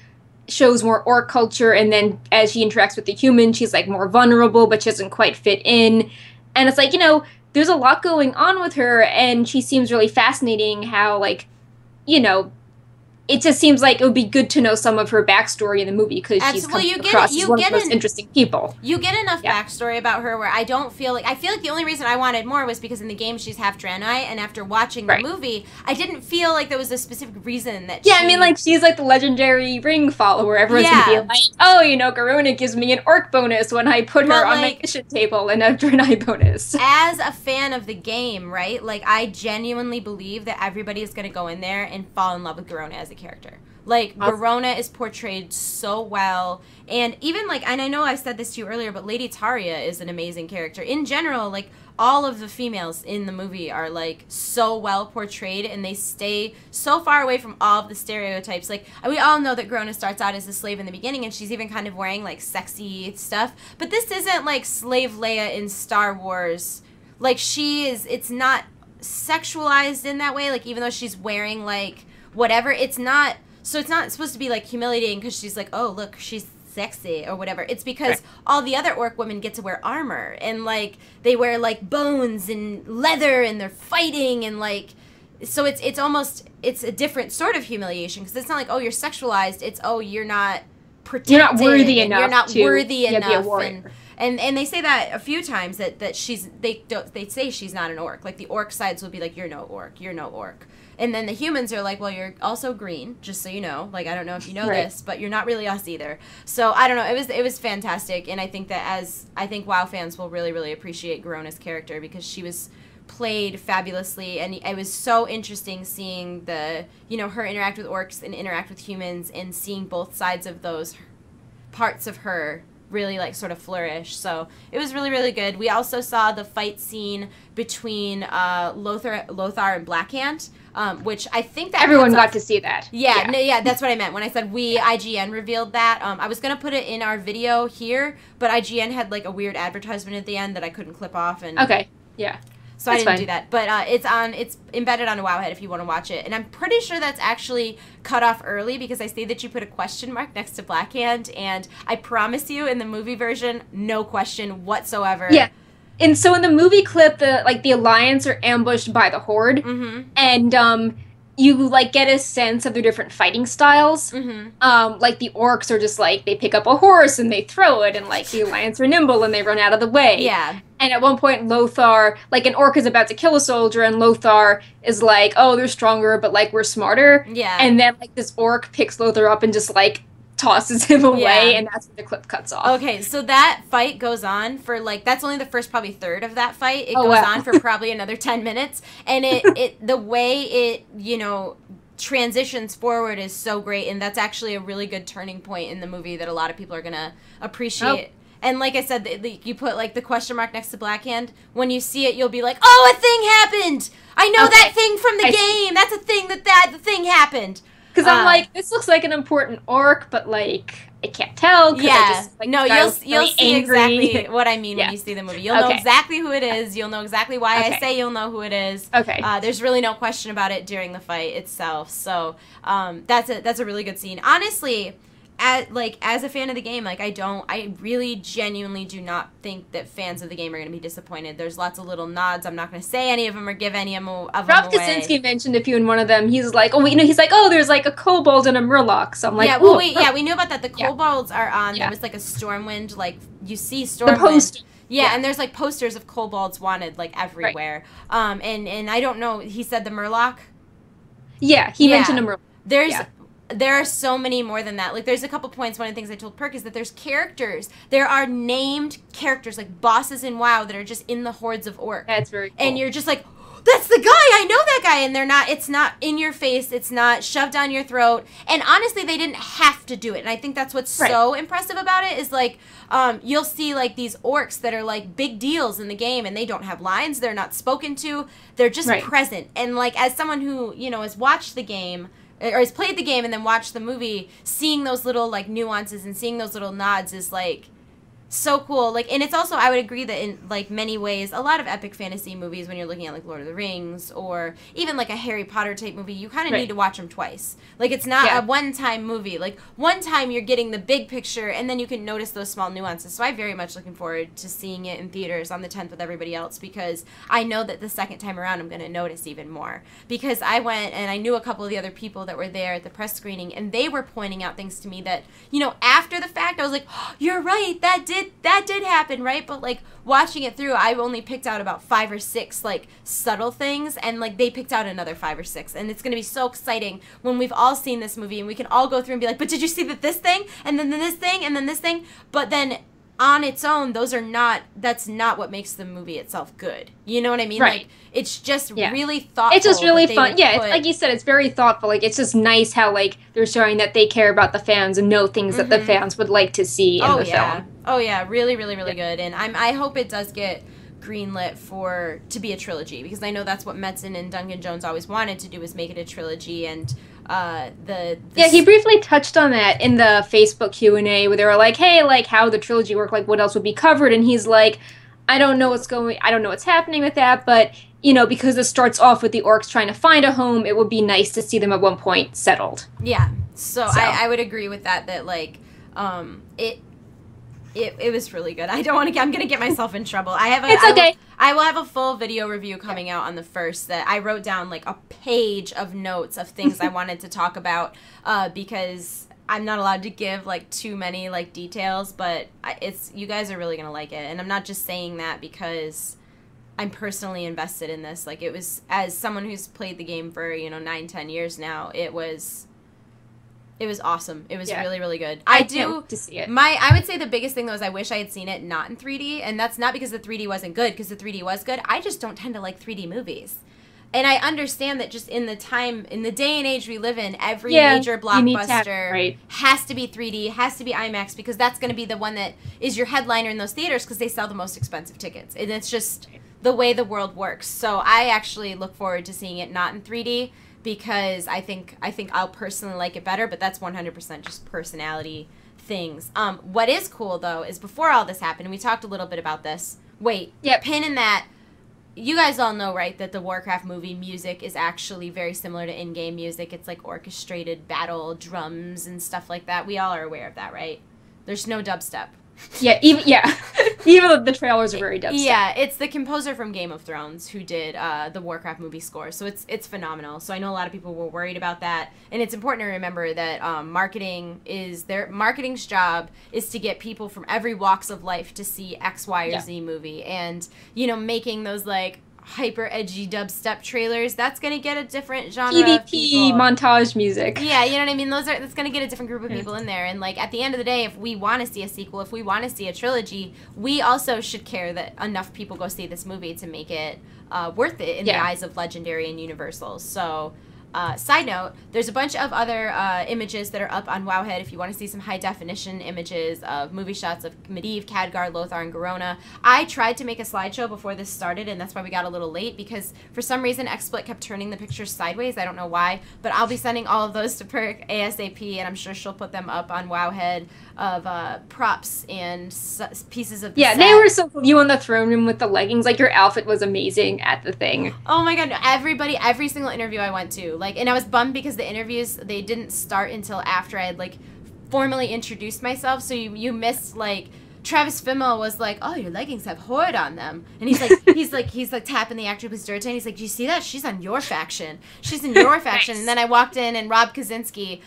shows more orc culture, and then as she interacts with the human, she's, like, more vulnerable, but she doesn't quite fit in, and it's like, you know, there's a lot going on with her, and she seems really fascinating how, like, you know, it just seems like it would be good to know some of her backstory in the movie, because she's come across as one of the most interesting people. You get enough backstory about her where I feel like the only reason I wanted more was because in the game she's half Draenei, and after watching the movie, I didn't feel like there was a specific reason that I mean, like, she's like the legendary ring follower. Everyone's gonna be like, oh, you know, Garona gives me an orc bonus when I put her on my mission table, and a Draenei bonus. As a fan of the game, right, like, I genuinely believe that everybody is gonna go in there and fall in love with Garona as a character. Like, Awesome. Verona is portrayed so well. And even, like, and I know I said this to you earlier, but Lady Taria is an amazing character. In general, like, all of the females in the movie are, like, so well portrayed, and they stay so far away from all of the stereotypes. Like, we all know that Verona starts out as a slave in the beginning, and she's even kind of wearing, like, sexy stuff. But this isn't, like, Slave Leia in Star Wars. Like, it's not sexualized in that way. Like, even though she's wearing, like, whatever, it's not supposed to be, like, humiliating because she's like, oh, look, she's sexy or whatever. It's because all the other orc women get to wear armor, and, like, they wear, like, bones and leather, and they're fighting, and, like, so it's almost, it's a different sort of humiliation, because it's not like, oh, you're sexualized. It's, oh, you're not protected. You're not worthy enough. You're not worthy be a enough. warrior. And they say that a few times, that they say she's not an orc. Like, the orc sides will be like, you're no orc, you're no orc. And then the humans are like, well, you're also green, just so you know. Like, I don't know if you know this, but you're not really us either. So, I don't know. It was fantastic. And I think that I think WoW fans will really, really appreciate Garona's character, because she was played fabulously. And it was so interesting seeing her interact with orcs and interact with humans, and seeing both sides of those parts of her really, like, sort of flourish. So it was really, really good. We also saw the fight scene between Lothar and Blackhand, which I think that everyone got to see that. Yeah, no, yeah, that's what I meant when I said IGN revealed that. I was gonna put it in our video here, but IGN had, like, a weird advertisement at the end that I couldn't clip off, and okay, yeah. So I didn't do that. But it's embedded on Wowhead if you want to watch it. And I'm pretty sure that's actually cut off early, because I see that you put a question mark next to Blackhand, and I promise you, in the movie version, no question whatsoever. Yeah. And so in the movie clip, the Alliance are ambushed by the Horde, and you, like, get a sense of their different fighting styles. Like, the orcs are just, like, they pick up a horse and they throw it, and, like, the Alliance are nimble and they run out of the way. Yeah. And at one point, Lothar, like, an orc is about to kill a soldier, and Lothar is like, oh, they're stronger, but, like, we're smarter. Yeah. And then, like, this orc picks Lothar up and just, like, tosses him away, and that's where the clip cuts off. Okay, so that fight goes on for, like, that's only the first probably third of that fight. It goes on for probably another 10 minutes, and the way it, transitions forward is so great, and that's actually a really good turning point in the movie that a lot of people are gonna appreciate. And like I said, you put, like, the question mark next to Blackhand. When you see it, you'll be like, oh, a thing happened! I know that thing from the game! That's a thing the thing happened! Because I'm like, this looks like an important orc, but, like, I can't tell. Yeah. No, you'll see exactly what I mean when you see the movie. You'll know exactly who it is. You'll know exactly why I say you'll know who it is. Okay. There's really no question about it during the fight itself. So that's a really good scene. Honestly, as a fan of the game, like, I really genuinely do not think that fans of the game are going to be disappointed. There's lots of little nods. I'm not going to say any of them or give any of them away. Rob Kaczynski mentioned a few in one of them. He's like, he's like, oh, there's, like, a kobold and a murloc. So I'm like, we knew about that. The kobolds are on. There was, like, a Stormwind, like, you see Stormwind. The poster. Yeah, and there's, like, posters of kobolds wanted, like, everywhere. Right. And I don't know. He said the murloc. Yeah, he mentioned a murloc. There are so many more than that. Like, there's a couple points. One of the things I told Perk is that there's characters. There are named characters, like bosses in WoW, that are just in the hordes of orc. That's very cool. And you're just like, that's the guy! I know that guy! And it's not in your face. It's not shoved down your throat. And honestly, they didn't have to do it. And I think that's what's so impressive about it is, like, you'll see, like, these orcs that are, like, big deals in the game, and they don't have lines. They're not spoken to. They're just present. And, like, as someone who, has watched the game, or has played the game and then watched the movie, seeing those little, like, nuances and seeing those little nods is, like, so cool. Like, and it's also, I would agree that in, like, many ways, a lot of epic fantasy movies, when you're looking at, like, Lord of the Rings or even, like, a Harry Potter type movie, you kind of need to watch them twice. Like, it's not a one-time movie. Like, one time you're getting the big picture, and then you can notice those small nuances. So I'm very much looking forward to seeing it in theaters on the 10th with everybody else, because I know that the second time around I'm going to notice even more. Because I went, and I knew a couple of the other people that were there at the press screening, and they were pointing out things to me that, after the fact, I was like, oh, you're right, that did happen, right? But, like, watching it through, I only picked out about 5 or 6, like, subtle things, and, like, they picked out another 5 or 6, and it's going to be so exciting when we've all seen this movie, and we can all go through and be like, but did you see that this thing, and then this thing, and then this thing, but then on its own, that's not what makes the movie itself good. You know what I mean? Right. Like, it's just really thoughtful. It's just really fun. Yeah, Put... it's, like you said, it's very thoughtful. Like, it's just nice how, like, they're showing that they care about the fans and know things that the fans would like to see in the film. Oh, yeah. Really, really, really good. And I hope it does get greenlit to be a trilogy, because I know that's what Metzen and Duncan Jones always wanted to do, was make it a trilogy. And he briefly touched on that in the Facebook Q&A, where they were like, hey, like, how the trilogy work, like, what else would be covered? And he's like, I don't know what's happening with that, but, you know, because this starts off with the orcs trying to find a home, it would be nice to see them at one point settled. Yeah, so. I would agree with that, like, it was really good. I'm going to get myself in trouble. It's okay. I will have a full video review coming out on the 1st that I wrote down, like, a page of notes of things I wanted to talk about, because I'm not allowed to give, like, too many, like, details, but you guys are really going to like it. And I'm not just saying that because I'm personally invested in this. Like, it was, as someone who's played the game for, 9-10 years now, it was awesome. It was really, really good. I can't wait to see it. I would say the biggest thing, though, is I wish I had seen it not in 3D, and that's not because the 3D wasn't good, because the 3D was good. I just don't tend to like 3D movies. And I understand that just in the day and age we live in, every major blockbuster has to be 3D, has to be IMAX, because that's going to be the one that is your headliner in those theaters, because they sell the most expensive tickets. And it's just the way the world works. So I actually look forward to seeing it not in 3D, because I think I'll personally like it better, but that's 100% just personality things. What is cool, though, is before all this happened, and we talked a little bit about this. Pin in that. You guys all know, right, that the Warcraft movie music is actually very similar to in-game music. It's like orchestrated battle drums and stuff like that. We all are aware of that, right? There's no dubstep. Even the trailers are very dubstep. Yeah, it's the composer from Game of Thrones who did the Warcraft movie score, so it's phenomenal. So I know a lot of people were worried about that, and it's important to remember that their marketing's job is to get people from every walks of life to see X, Y, or Z movie, and making those like hyper edgy dubstep trailers, that's gonna get a different genre of people. Montage music. Yeah, you know what I mean? That's gonna get a different group of people in there. And like at the end of the day, if we want to see a sequel, if we want to see a trilogy, we also should care that enough people go see this movie to make it worth it in the eyes of Legendary and Universal. So side note, there's a bunch of other images that are up on Wowhead if you want to see some high-definition images of movie shots of Medivh, Khadgar, Lothar, and Garona. I tried to make a slideshow before this started, and that's why we got a little late, because for some reason XSplit kept turning the pictures sideways. I don't know why, but I'll be sending all of those to Perk ASAP, and I'm sure she'll put them up on Wowhead of props and pieces of the set. They were so cool. You in the throne room with the leggings. Like, your outfit was amazing at the thing. Oh my god, every single interview I went to, like, and I was bummed because the interviews, they didn't start until after I had, like, formally introduced myself, so you missed, like, Travis Fimmel was like, "Oh, your leggings have Horde on them," and he's like tapping the actress dirt, and he's like, "Do you see that? She's on your faction. She's in your faction." Nice. And then I walked in, and Rob Kaczynski.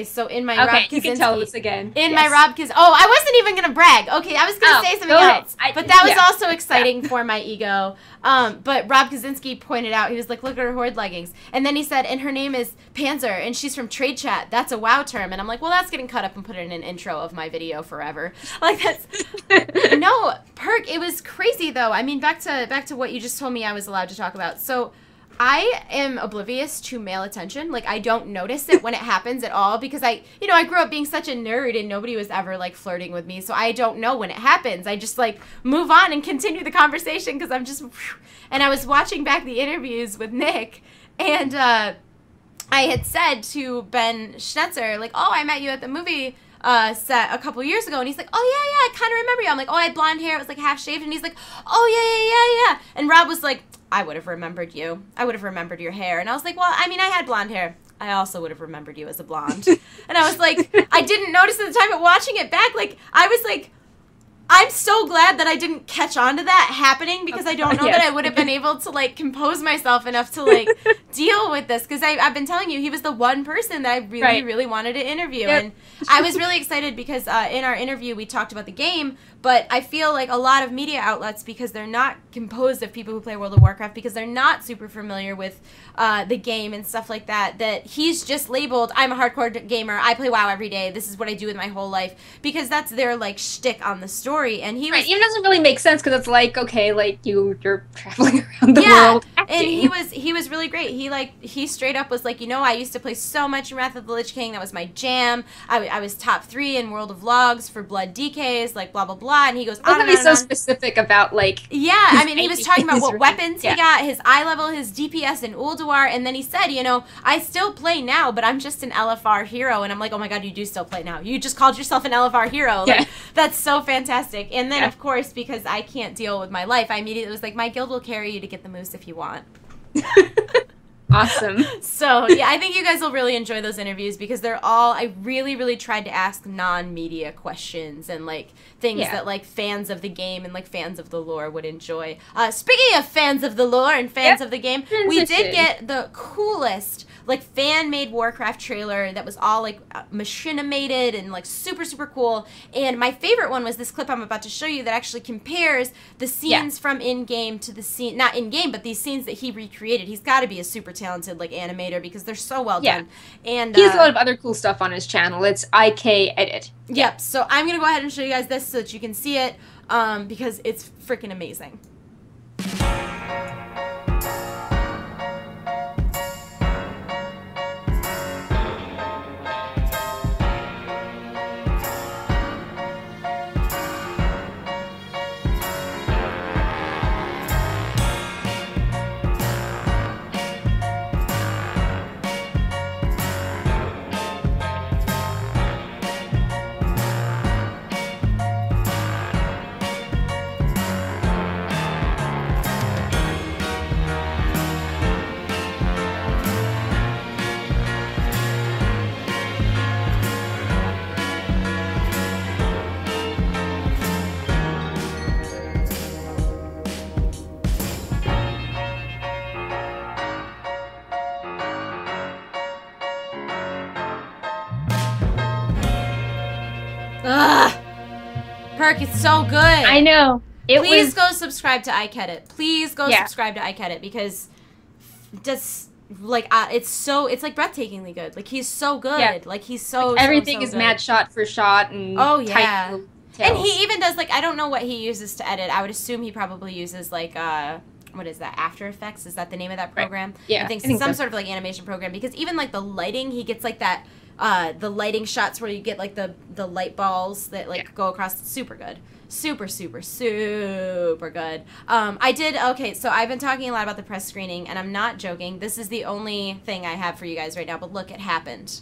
So in my Rob Kaczynski, you can tell us again. My Rob Kaczynski. Oh, I wasn't even gonna brag. Okay, I was gonna say something else, but that was also exciting for my ego. But Rob Kaczynski pointed out, he was like, "Look at her Horde leggings," and then he said, "And her name is Panzer, and she's from Trade Chat. That's a WoW term." And I'm like, "Well, that's getting cut up and put in an intro of my video forever." Like, that's no Perk. It was crazy though. I mean, back to what you just told me I was allowed to talk about. So I am oblivious to male attention. Like, I don't notice it when it happens at all, because I grew up being such a nerd and nobody was ever like flirting with me. So I don't know when it happens. I just like move on and continue the conversation because I'm just, and I was watching back the interviews with Nick, and I had said to Ben Schnetzer, like, "Oh, I met you at the movie set a couple years ago," and he's like, "Oh yeah, I kind of remember you." I'm like, "Oh, I had blonde hair, it was like half shaved," and he's like, "Oh yeah. And Rob was like, "I would have remembered you. I would have remembered your hair." And I was like, "Well, I mean, I had blonde hair. I also would have remembered you as a blonde." And I was like, I didn't notice at the time, but watching it back, like, I was like, I'm so glad that I didn't catch on to that happening, because I don't know that I would have been able to, like, compose myself enough to, like, deal with this. Because I've been telling you, he was the one person that I really, really wanted to interview. Yep. And I was really excited because in our interview, we talked about the game, But I feel like a lot of media outlets, because they're not composed of people who play World of Warcraft, because they're not super familiar with the game and stuff like that, that he's just labeled, I'm a hardcore gamer, I play WoW every day, this is what I do with my whole life, because that's their, like, shtick on the story. And he was... Right, it doesn't really make sense, because it's like, okay, like, you're traveling around the world acting. And he was really great. He straight up was like, I used to play so much in Wrath of the Lich King, that was my jam, I was top 3 in World of Logs for Blood DKs, like, blah, blah, blah. And he goes on and on so specific about, like... Yeah, I mean, he was talking about what weapons he got, his eye level, his DPS in Ulduar, and then he said, I still play now, but I'm just an LFR hero. And I'm like, oh my god, you do still play now. You just called yourself an LFR hero. Like, that's so fantastic. And then, of course, because I can't deal with my life, I immediately was like, my guild will carry you to get the moose if you want. Awesome. So, yeah, I think you guys will really enjoy those interviews, because they're all, I really, really tried to ask non-media questions and, like, things that, like, fans of the game and, like, fans of the lore would enjoy. Speaking of fans of the lore and fans of the game, we did get the coolest, like, fan-made Warcraft trailer that was all, like, machinimated and, like, super, super cool. And my favorite one was this clip I'm about to show you that actually compares the scenes from in-game to the scene, not in-game, but these scenes that he recreated. He's got to be a super talented, like, animator, because they're so well done. And he has a lot of other cool stuff on his channel. It's IK Edit. Yep. So I'm going to go ahead and show you guys this so that you can see it, because it's freaking amazing. Ugh! Perk, it's so good. I know. Please go subscribe to iCedit. Please go subscribe to iCedit, because just like it's like breathtakingly good. Like, he's so good. Yeah. Like, he's so everything so is good. matched shot for shot and and he even does, like, I don't know what he uses to edit. I would assume he probably uses, like, what is that, After Effects? Is that the name of that program? Right. Yeah, I think some sort of, like, animation program, because even, like, the lighting, he gets, like, that the lighting shots where you get, like, the light balls that, like, go across. Super good. Super, super, super good. So I've been talking a lot about the press screening, and I'm not joking. This is the only thing I have for you guys right now, but look, it happened.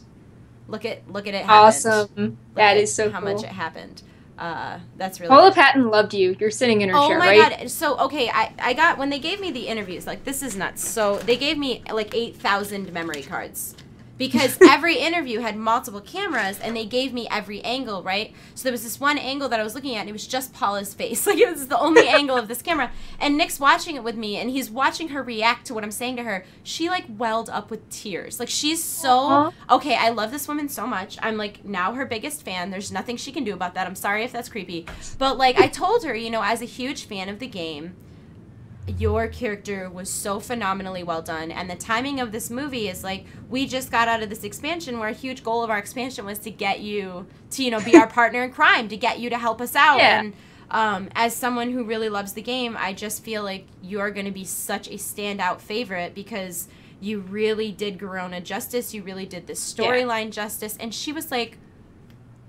Look at it happen. Awesome. That is so how cool. much it happened. That's really Paula good. Patton loved you. You're sitting in her chair, right? Oh my god. So, okay, I got, when they gave me the interviews, like, this is nuts. So, they gave me, like, 8,000 memory cards. Because every interview had multiple cameras, and they gave me every angle, right? So there was this one angle that I was looking at, and it was just Paula's face. Like, it was the only angle of this camera. And Nick's watching it with me, and he's watching her react to what I'm saying to her. She, like, welled up with tears. Like, she's so... Okay, I love this woman so much. I'm, like, now her biggest fan. There's nothing she can do about that. I'm sorry if that's creepy. But, like, I told her, as a huge fan of the game, your character was so phenomenally well done, and the timing of this movie is like, we just got out of this expansion where a huge goal of our expansion was to get you to be our partner in crime, to get you to help us out. And as someone who really loves the game, I just feel like you're going to be such a standout favorite, because you really did Garona justice, you really did this storyline justice. And she was like,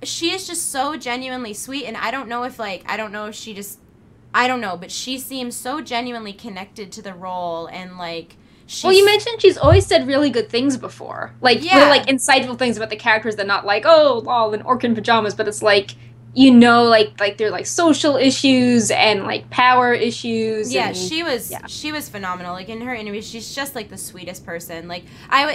she is just so genuinely sweet, and I don't know if she just, I don't know, but she seems so genuinely connected to the role, and, like, well, you mentioned she's always said really good things before. Like, really, like, insightful things about the characters that not like, oh, lol, an orc in pajamas, but it's like, like they're, like, social issues and, like, power issues. Yeah, and, she was phenomenal. Like, in her interview, she's just, like, the sweetest person. Like, I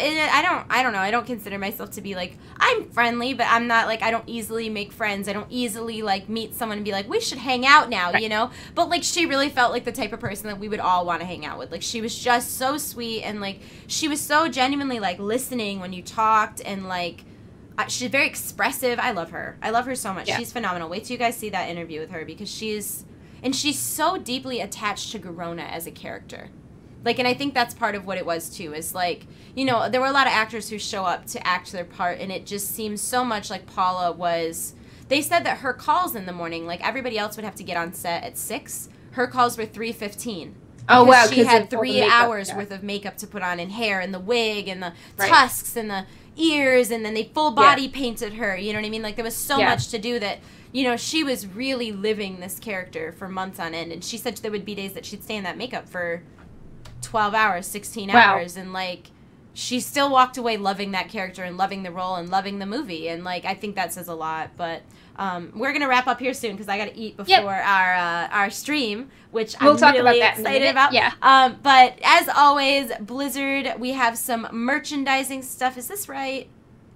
don't know, I don't consider myself to be, like, I'm friendly, but I'm not, like, I don't easily make friends. I don't easily, like, meet someone and be like, we should hang out now, But, like, she really felt like the type of person that we would all want to hang out with. Like, she was just so sweet, and, like, she was so genuinely, like, listening when you talked, and, like, She's very expressive. I love her. I love her so much. Yeah. She's phenomenal. Wait till you guys see that interview with her, because she's so deeply attached to Garona as a character. Like, and I think that's part of what it was too, is like, you know, there were a lot of actors who show up to act their part, and it just seems so much like Paula was. They said that her calls in the morning, like everybody else would have to get on set at 6, her calls were 3:15. Oh wow! She had 3 hours worth of makeup to put on, and hair, and the wig, and the tusks, and the ears, and then they full body painted her. You know what I mean? Like, there was so much to do that, you know, she was really living this character for months on end. And she said there would be days that she'd stay in that makeup for 12 hours, 16 hours, and like, she still walked away loving that character and loving the role and loving the movie. And like, I think that says a lot. But we're gonna wrap up here soon, because I got to eat before our stream, which we'll talk really about that excited about. Yeah. But as always, Blizzard, we have some merchandising stuff. Is this right?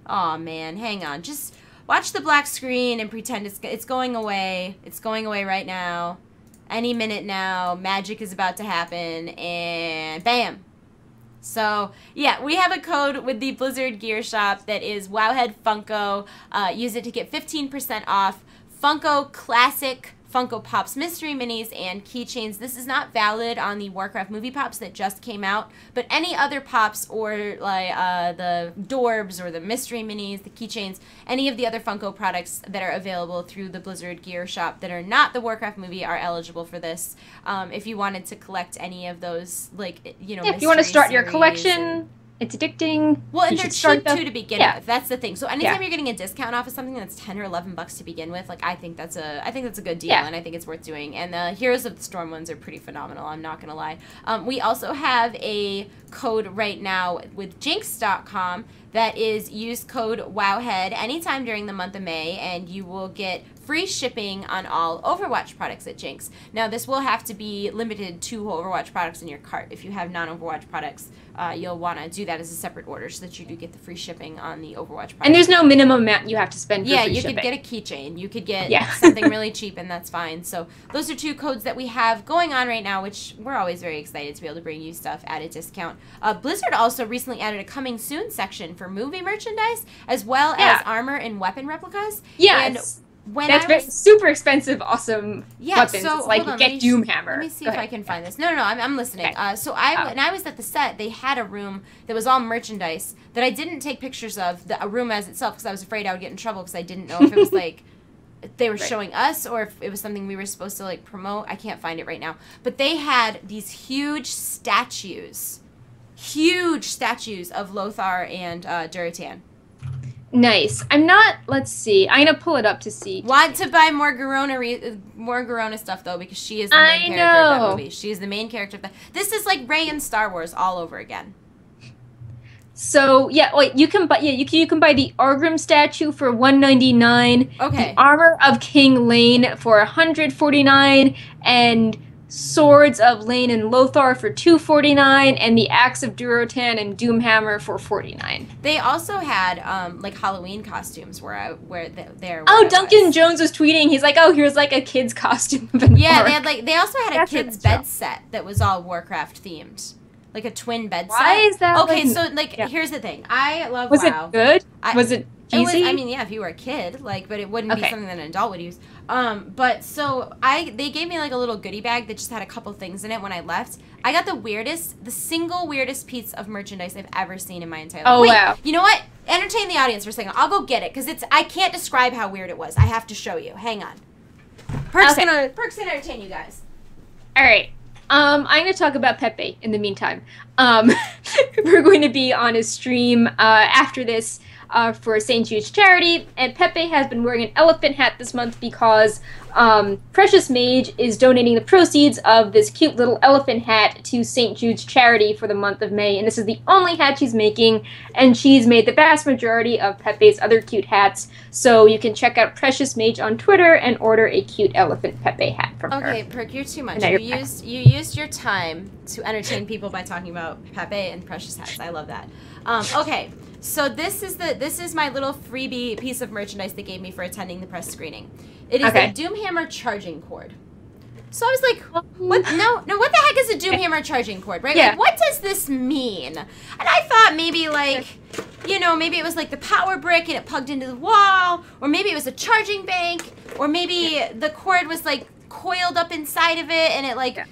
Oh man, hang on. Just watch the black screen and pretend it's going away. It's going away right now. Any minute now, magic is about to happen, and bam. So, yeah, we have a code with the Blizzard Gear Shop that is Wowhead Funko. Use it to get 15% off Funko Classic Funko Pops Mystery Minis and keychains. This is not valid on the Warcraft movie pops that just came out, but any other pops, or like the Dorbs or the Mystery Minis, the keychains, any of the other Funko products that are available through the Blizzard Gear Shop that are not the Warcraft movie are eligible for this. If you wanted to collect any of those, like, you know, if you want to start your collection. It's addicting. Well, and they're cheap too to begin with. That's the thing. So anytime you're getting a discount off of something that's $10 or $11 to begin with, like, I think that's a good deal, and I think it's worth doing. And the Heroes of the Storm ones are pretty phenomenal. I'm not gonna lie. We also have a code right now with Jinx.com that is use code Wowhead anytime during the month of May, and you will get free shipping on all Overwatch products at Jinx. Now, this will have to be limited to Overwatch products in your cart. If you have non-Overwatch products, you'll want to do that as a separate order so that you do get the free shipping on the Overwatch products. And there's no minimum amount you have to spend for free shipping. Yeah, you could get a keychain. You could get something really cheap, and that's fine. So those are 2 codes that we have going on right now, which we're always very excited to be able to bring you stuff at a discount. Blizzard also recently added a coming soon section for movie merchandise, as well as armor and weapon replicas. Yes. That's super expensive, awesome weapons. So, it's like, you get Doomhammer. Let me see if I can find this. No, I'm listening. Okay. So when I was at the set, they had a room that was all merchandise that I didn't take pictures of, a room as itself, because I was afraid I would get in trouble, because I didn't know if it was like they were showing us or if it was something we were supposed to like promote. I can't find it right now. But they had these huge statues of Lothar and Duratan. Nice. Let's see. I'm going to pull it up to see. Want to buy more Garona stuff, though, because she is the main character of that movie. She is the main character of that. This is like Rey in Star Wars all over again. So, you can buy you can buy the Argrim statue for $199. Okay. The Armor of King Lane for $149, and Swords of Lane and Lothar for $249, and the Axe of Durotan and Doomhammer for $49. They also had like Halloween costumes where they're. Oh, Duncan Jones was tweeting. He's like, "Oh, here's like a kid's costume of an orc." They also had a kid's bed set that was all Warcraft themed, like a twin bed set. Why is that? Okay, so here's the thing. I love. Was it good? Was it cheesy? If you were a kid, but it wouldn't be something that an adult would use. But so they gave me like a little goodie bag that just had a couple things in it when I left. I got the single weirdest piece of merchandise I've ever seen in my entire life. Oh, wow. You know what? Entertain the audience for a second. I'll go get it, because I can't describe how weird it was. I have to show you. Hang on. Perk's gonna entertain you guys. All right. I'm going to talk about Pepe in the meantime. We're going to be on a stream after this for St. Jude's charity, and Pepe has been wearing an elephant hat this month because Precious Mage is donating the proceeds of this cute little elephant hat to St. Jude's charity for the month of May, and this is the only hat she's making, and she's made the vast majority of Pepe's other cute hats, so you can check out Precious Mage on Twitter and order a cute elephant Pepe hat from her. Okay, Perk, you're too much. You used your time to entertain people by talking about Pepe and Precious hats. I love that. Okay. So this is my little freebie piece of merchandise they gave me for attending the press screening. It is a Doomhammer charging cord. So I was like, what? No, what the heck is a Doomhammer charging cord, right? Yeah. Like, what does this mean? And I thought maybe, like, you know, maybe it was like the power brick and it plugged into the wall, or maybe it was a charging bank, or maybe the cord was, like, coiled up inside of it and it, like,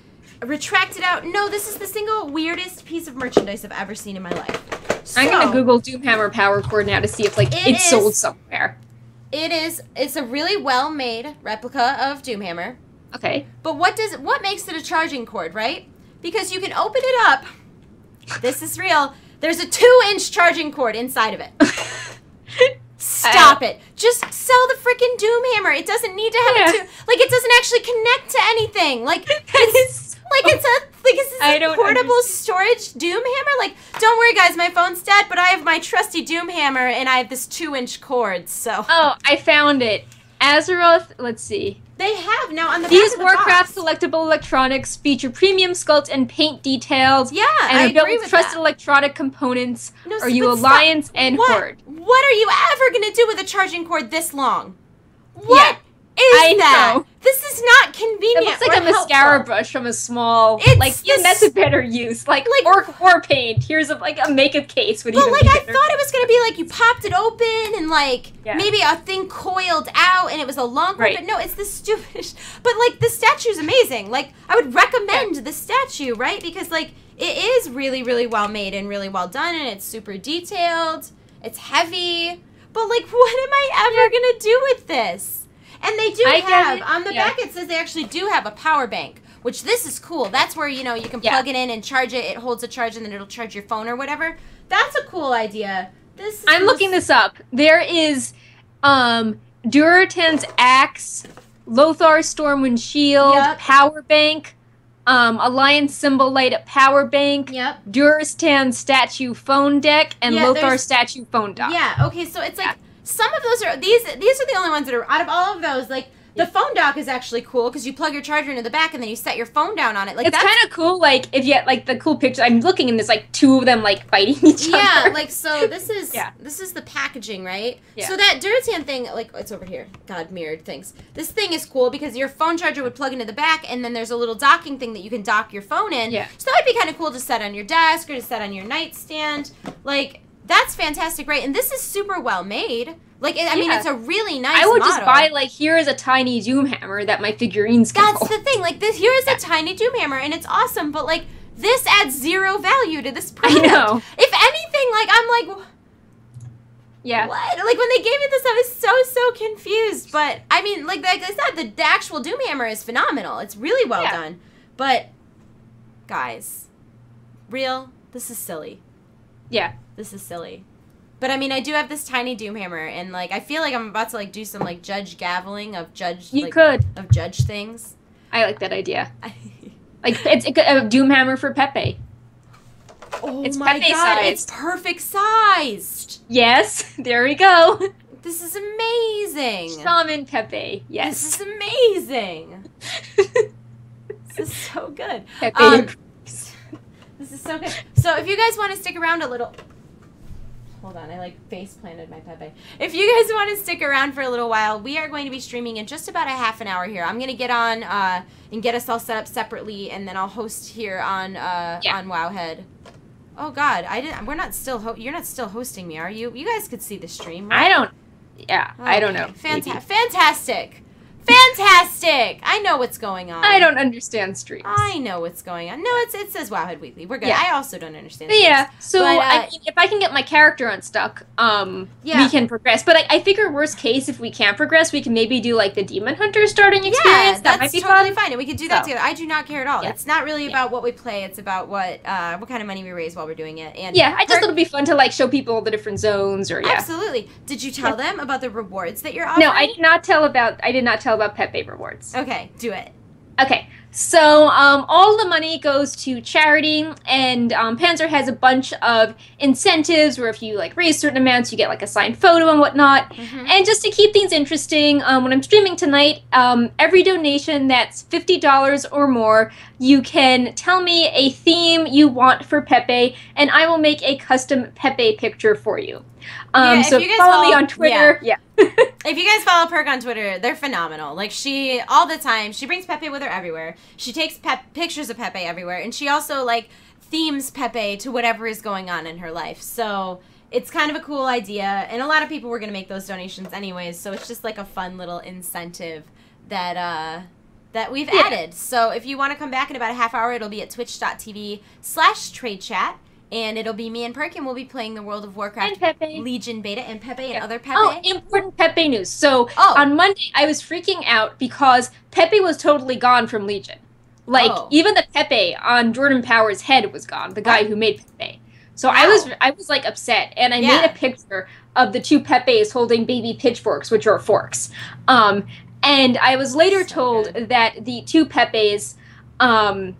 retracted out. No, this is the single weirdest piece of merchandise I've ever seen in my life. So, I'm gonna Google Doomhammer power cord now to see if, like, it's sold somewhere. It's a really well-made replica of Doomhammer. Okay. But what makes it a charging cord, right? Because you can open it up. This is real. There's a 2-inch charging cord inside of it. Stop it. Just sell the freaking Doomhammer. It doesn't need to have like, it doesn't actually connect to anything. Like, it's a portable storage Doomhammer. Like, don't worry, guys, my phone's dead, but I have my trusty Doomhammer, and I have this 2-inch cord, so. Oh, I found it. Azeroth, let's see. They have now on the These back of the Warcraft box. collectible electronics feature premium sculpt and paint details. Yeah, and I are built agree with with trusted that. electronic components. No, Are you but Alliance stop. and What? Horde? What are you ever gonna do with a charging cord this long? What is I that? know. This is not convenient. It looks like or a mascara helpful. brush from a small. It's like, yeah, that's a better use. Like or war paint. Here's a makeup case would But even like be I better. thought it was gonna be like you popped it open and like Yeah. maybe a thing coiled out and it was a long cord, Right. but no, it's this stupid. But like the statue's amazing. Like I would recommend the statue, right? Because like it is really, really well made and really well done, and it's super detailed. It's heavy. But like, what am I ever gonna do with this? And they do have on the back. It says they actually do have a power bank, which this is cool. That's where you can plug it in and charge it. It holds a charge and then it'll charge your phone or whatever. That's a cool idea. I'm looking this up. There is Duratan's axe, Lothar's Stormwind shield, power bank, Alliance symbol light up power bank, Duratan's statue phone deck, and Lothar's statue phone dock. Yeah. Okay. So it's like some of those are these are the only ones that are out of all of those. Like the phone dock is actually cool because you plug your charger into the back and then you set your phone down on it. Like it's kind of cool. Like if you like the cool picture, I'm looking and there's like two of them like fighting each other. Yeah. Like so this is this is the packaging, right? Yeah. So that Duratan thing, like it's over here. God, mirrored things. This thing is cool because your phone charger would plug into the back and then there's a little docking thing that you can dock your phone in. Yeah. So that would be kind of cool to set on your desk or to set on your nightstand. Like that's fantastic, right? And this is super well made. Like, I mean, it's a really nice I would model. just buy, like, here is a tiny Doomhammer that my figurines can That's the thing. Like, here is a tiny Doomhammer, and it's awesome, but, like, this adds zero value to this product. I know. If anything, like, I'm like... Yeah. What? Like, when they gave me this, I was so confused. But, I mean, like I said, the actual Doomhammer is phenomenal. It's really well done. But, guys, this is silly. Yeah. This is silly. But, I mean, I do have this tiny Doomhammer, and, like, I feel like I'm about to, like, do some, like, judge gaveling of judge... You could. Of judge things. I like that idea. Like, it's a Doomhammer for Pepe. Oh, it's my Pepe God, sized. it's perfect sized. Yes, there we go. This is amazing. Shaman Pepe, yes. This is amazing. This is so good. Pepe. This is so good. So, if you guys want to stick around a little... Hold on, I like face planted my Pepe. If you guys want to stick around for a little while, we are going to be streaming in just about a half an hour here. I'm going to get on and get us all set up separately, and then I'll host here on Wowhead. Oh God, you're not still hosting me, are you? You guys could see the stream, right? I don't. Yeah, okay. I don't know. Fantastic. Fantastic! I know what's going on. I don't understand streams. I know what's going on. No, it says Wowhead Weekly. We're good. Yeah. I also don't understand streams. Yeah, so but, I mean, if I can get my character unstuck, we can progress. But I figure worst case, if we can't progress, we can maybe do like the Demon Hunter starting experience. That might be totally fun. fine. And we could do that together. I do not care at all. Yeah. It's not really about what we play. It's about what kind of money we raise while we're doing it. And yeah, I just thought it'd be fun to like show people the different zones or Absolutely. Did you tell them about the rewards that you're offering? No, I did not tell about Pepe rewards. Okay, do it. Okay, so all the money goes to charity, and Panzer has a bunch of incentives where if you like raise certain amounts, you get like a signed photo and whatnot. Mm-hmm. And just to keep things interesting, when I'm streaming tonight, every donation that's $50 or more, you can tell me a theme you want for Pepe, and I will make a custom Pepe picture for you. So if you guys follow me on Twitter. Yeah. If you guys follow Perk on Twitter, they're phenomenal. Like, she, all the time, she brings Pepe with her everywhere. She takes pictures of Pepe everywhere. And she also, like, themes Pepe to whatever is going on in her life. So it's kind of a cool idea. And a lot of people were going to make those donations anyways. So it's just like a fun little incentive that we've added. So if you want to come back in about a half hour, it'll be at twitch.tv/tradechat. And it'll be me and Perk, and we'll be playing the World of Warcraft Legion beta, and Pepe and other Pepe. Oh, important Pepe news. So on Monday, I was freaking out because Pepe was totally gone from Legion. Like, even the Pepe on Jordan Power's head was gone, the guy who made Pepe. So I was like upset, and I made a picture of the two Pepes holding baby pitchforks, which are forks. And I was later told that the two Pepes, I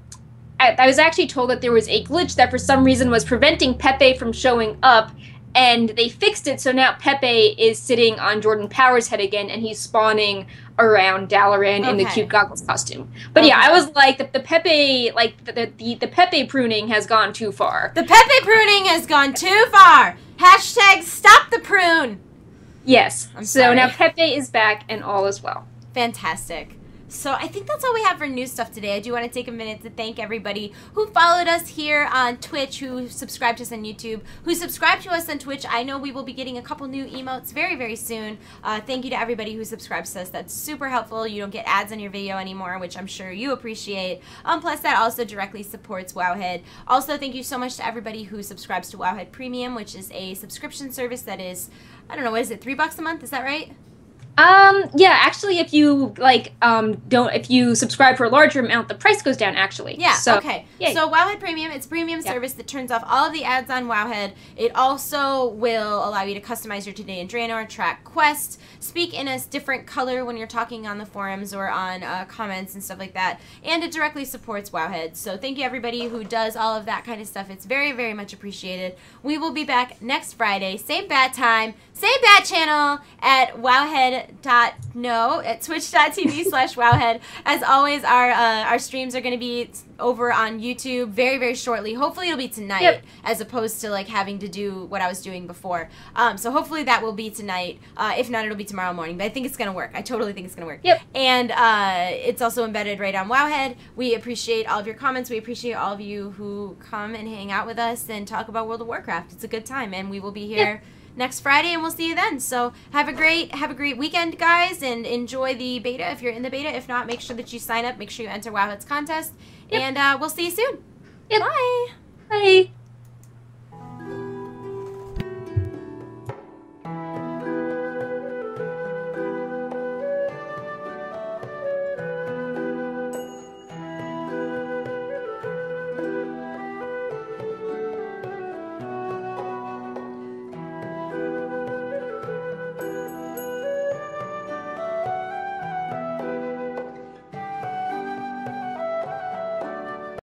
was actually told that there was a glitch that for some reason was preventing Pepe from showing up, and they fixed it, so now Pepe is sitting on Jordan Power's head again, and he's spawning around Dalaran in the cute goggles costume. But yeah, I was like, the Pepe, like, the Pepe pruning has gone too far. The Pepe pruning has gone too far! Hashtag stop the prune! Yes. So now Pepe is back, and all is well. Fantastic. So I think that's all we have for news stuff today. I do want to take a minute to thank everybody who followed us here on Twitch, who subscribed to us on YouTube, who subscribed to us on Twitch. I know we will be getting a couple new emotes very, very soon. Thank you to everybody who subscribes to us. That's super helpful. You don't get ads on your video anymore, which I'm sure you appreciate. Plus, that also directly supports Wowhead. Also, thank you so much to everybody who subscribes to Wowhead Premium, which is a subscription service that is, I don't know, what is it, $3 a month? Is that right? Yeah, actually, if you, like, if you subscribe for a larger amount, the price goes down, actually. Yeah, so, okay. Yay. So Wowhead Premium, it's a premium service that turns off all of the ads on Wowhead. It also will allow you to customize your Today in Draenor, track quests, speak in a different color when you're talking on the forums or on comments and stuff like that, and it directly supports Wowhead. So thank you, everybody who does all of that kind of stuff. It's very, very much appreciated. We will be back next Friday, same bat time, same bat channel at at twitch.tv/wowhead. As always, our streams are going to be over on YouTube very, very shortly. Hopefully it'll be tonight, as opposed to like having to do what I was doing before. So hopefully that will be tonight. If not, it'll be tomorrow morning. But I think it's going to work. I totally think it's going to work. And it's also embedded right on Wowhead. We appreciate all of your comments. We appreciate all of you who come and hang out with us and talk about World of Warcraft. It's a good time, and we will be here next Friday, and we'll see you then. So have a great weekend, guys, and enjoy the beta if you're in the beta. If not, make sure that you sign up. Make sure you enter Wowhead's contest, and we'll see you soon. Bye. Bye.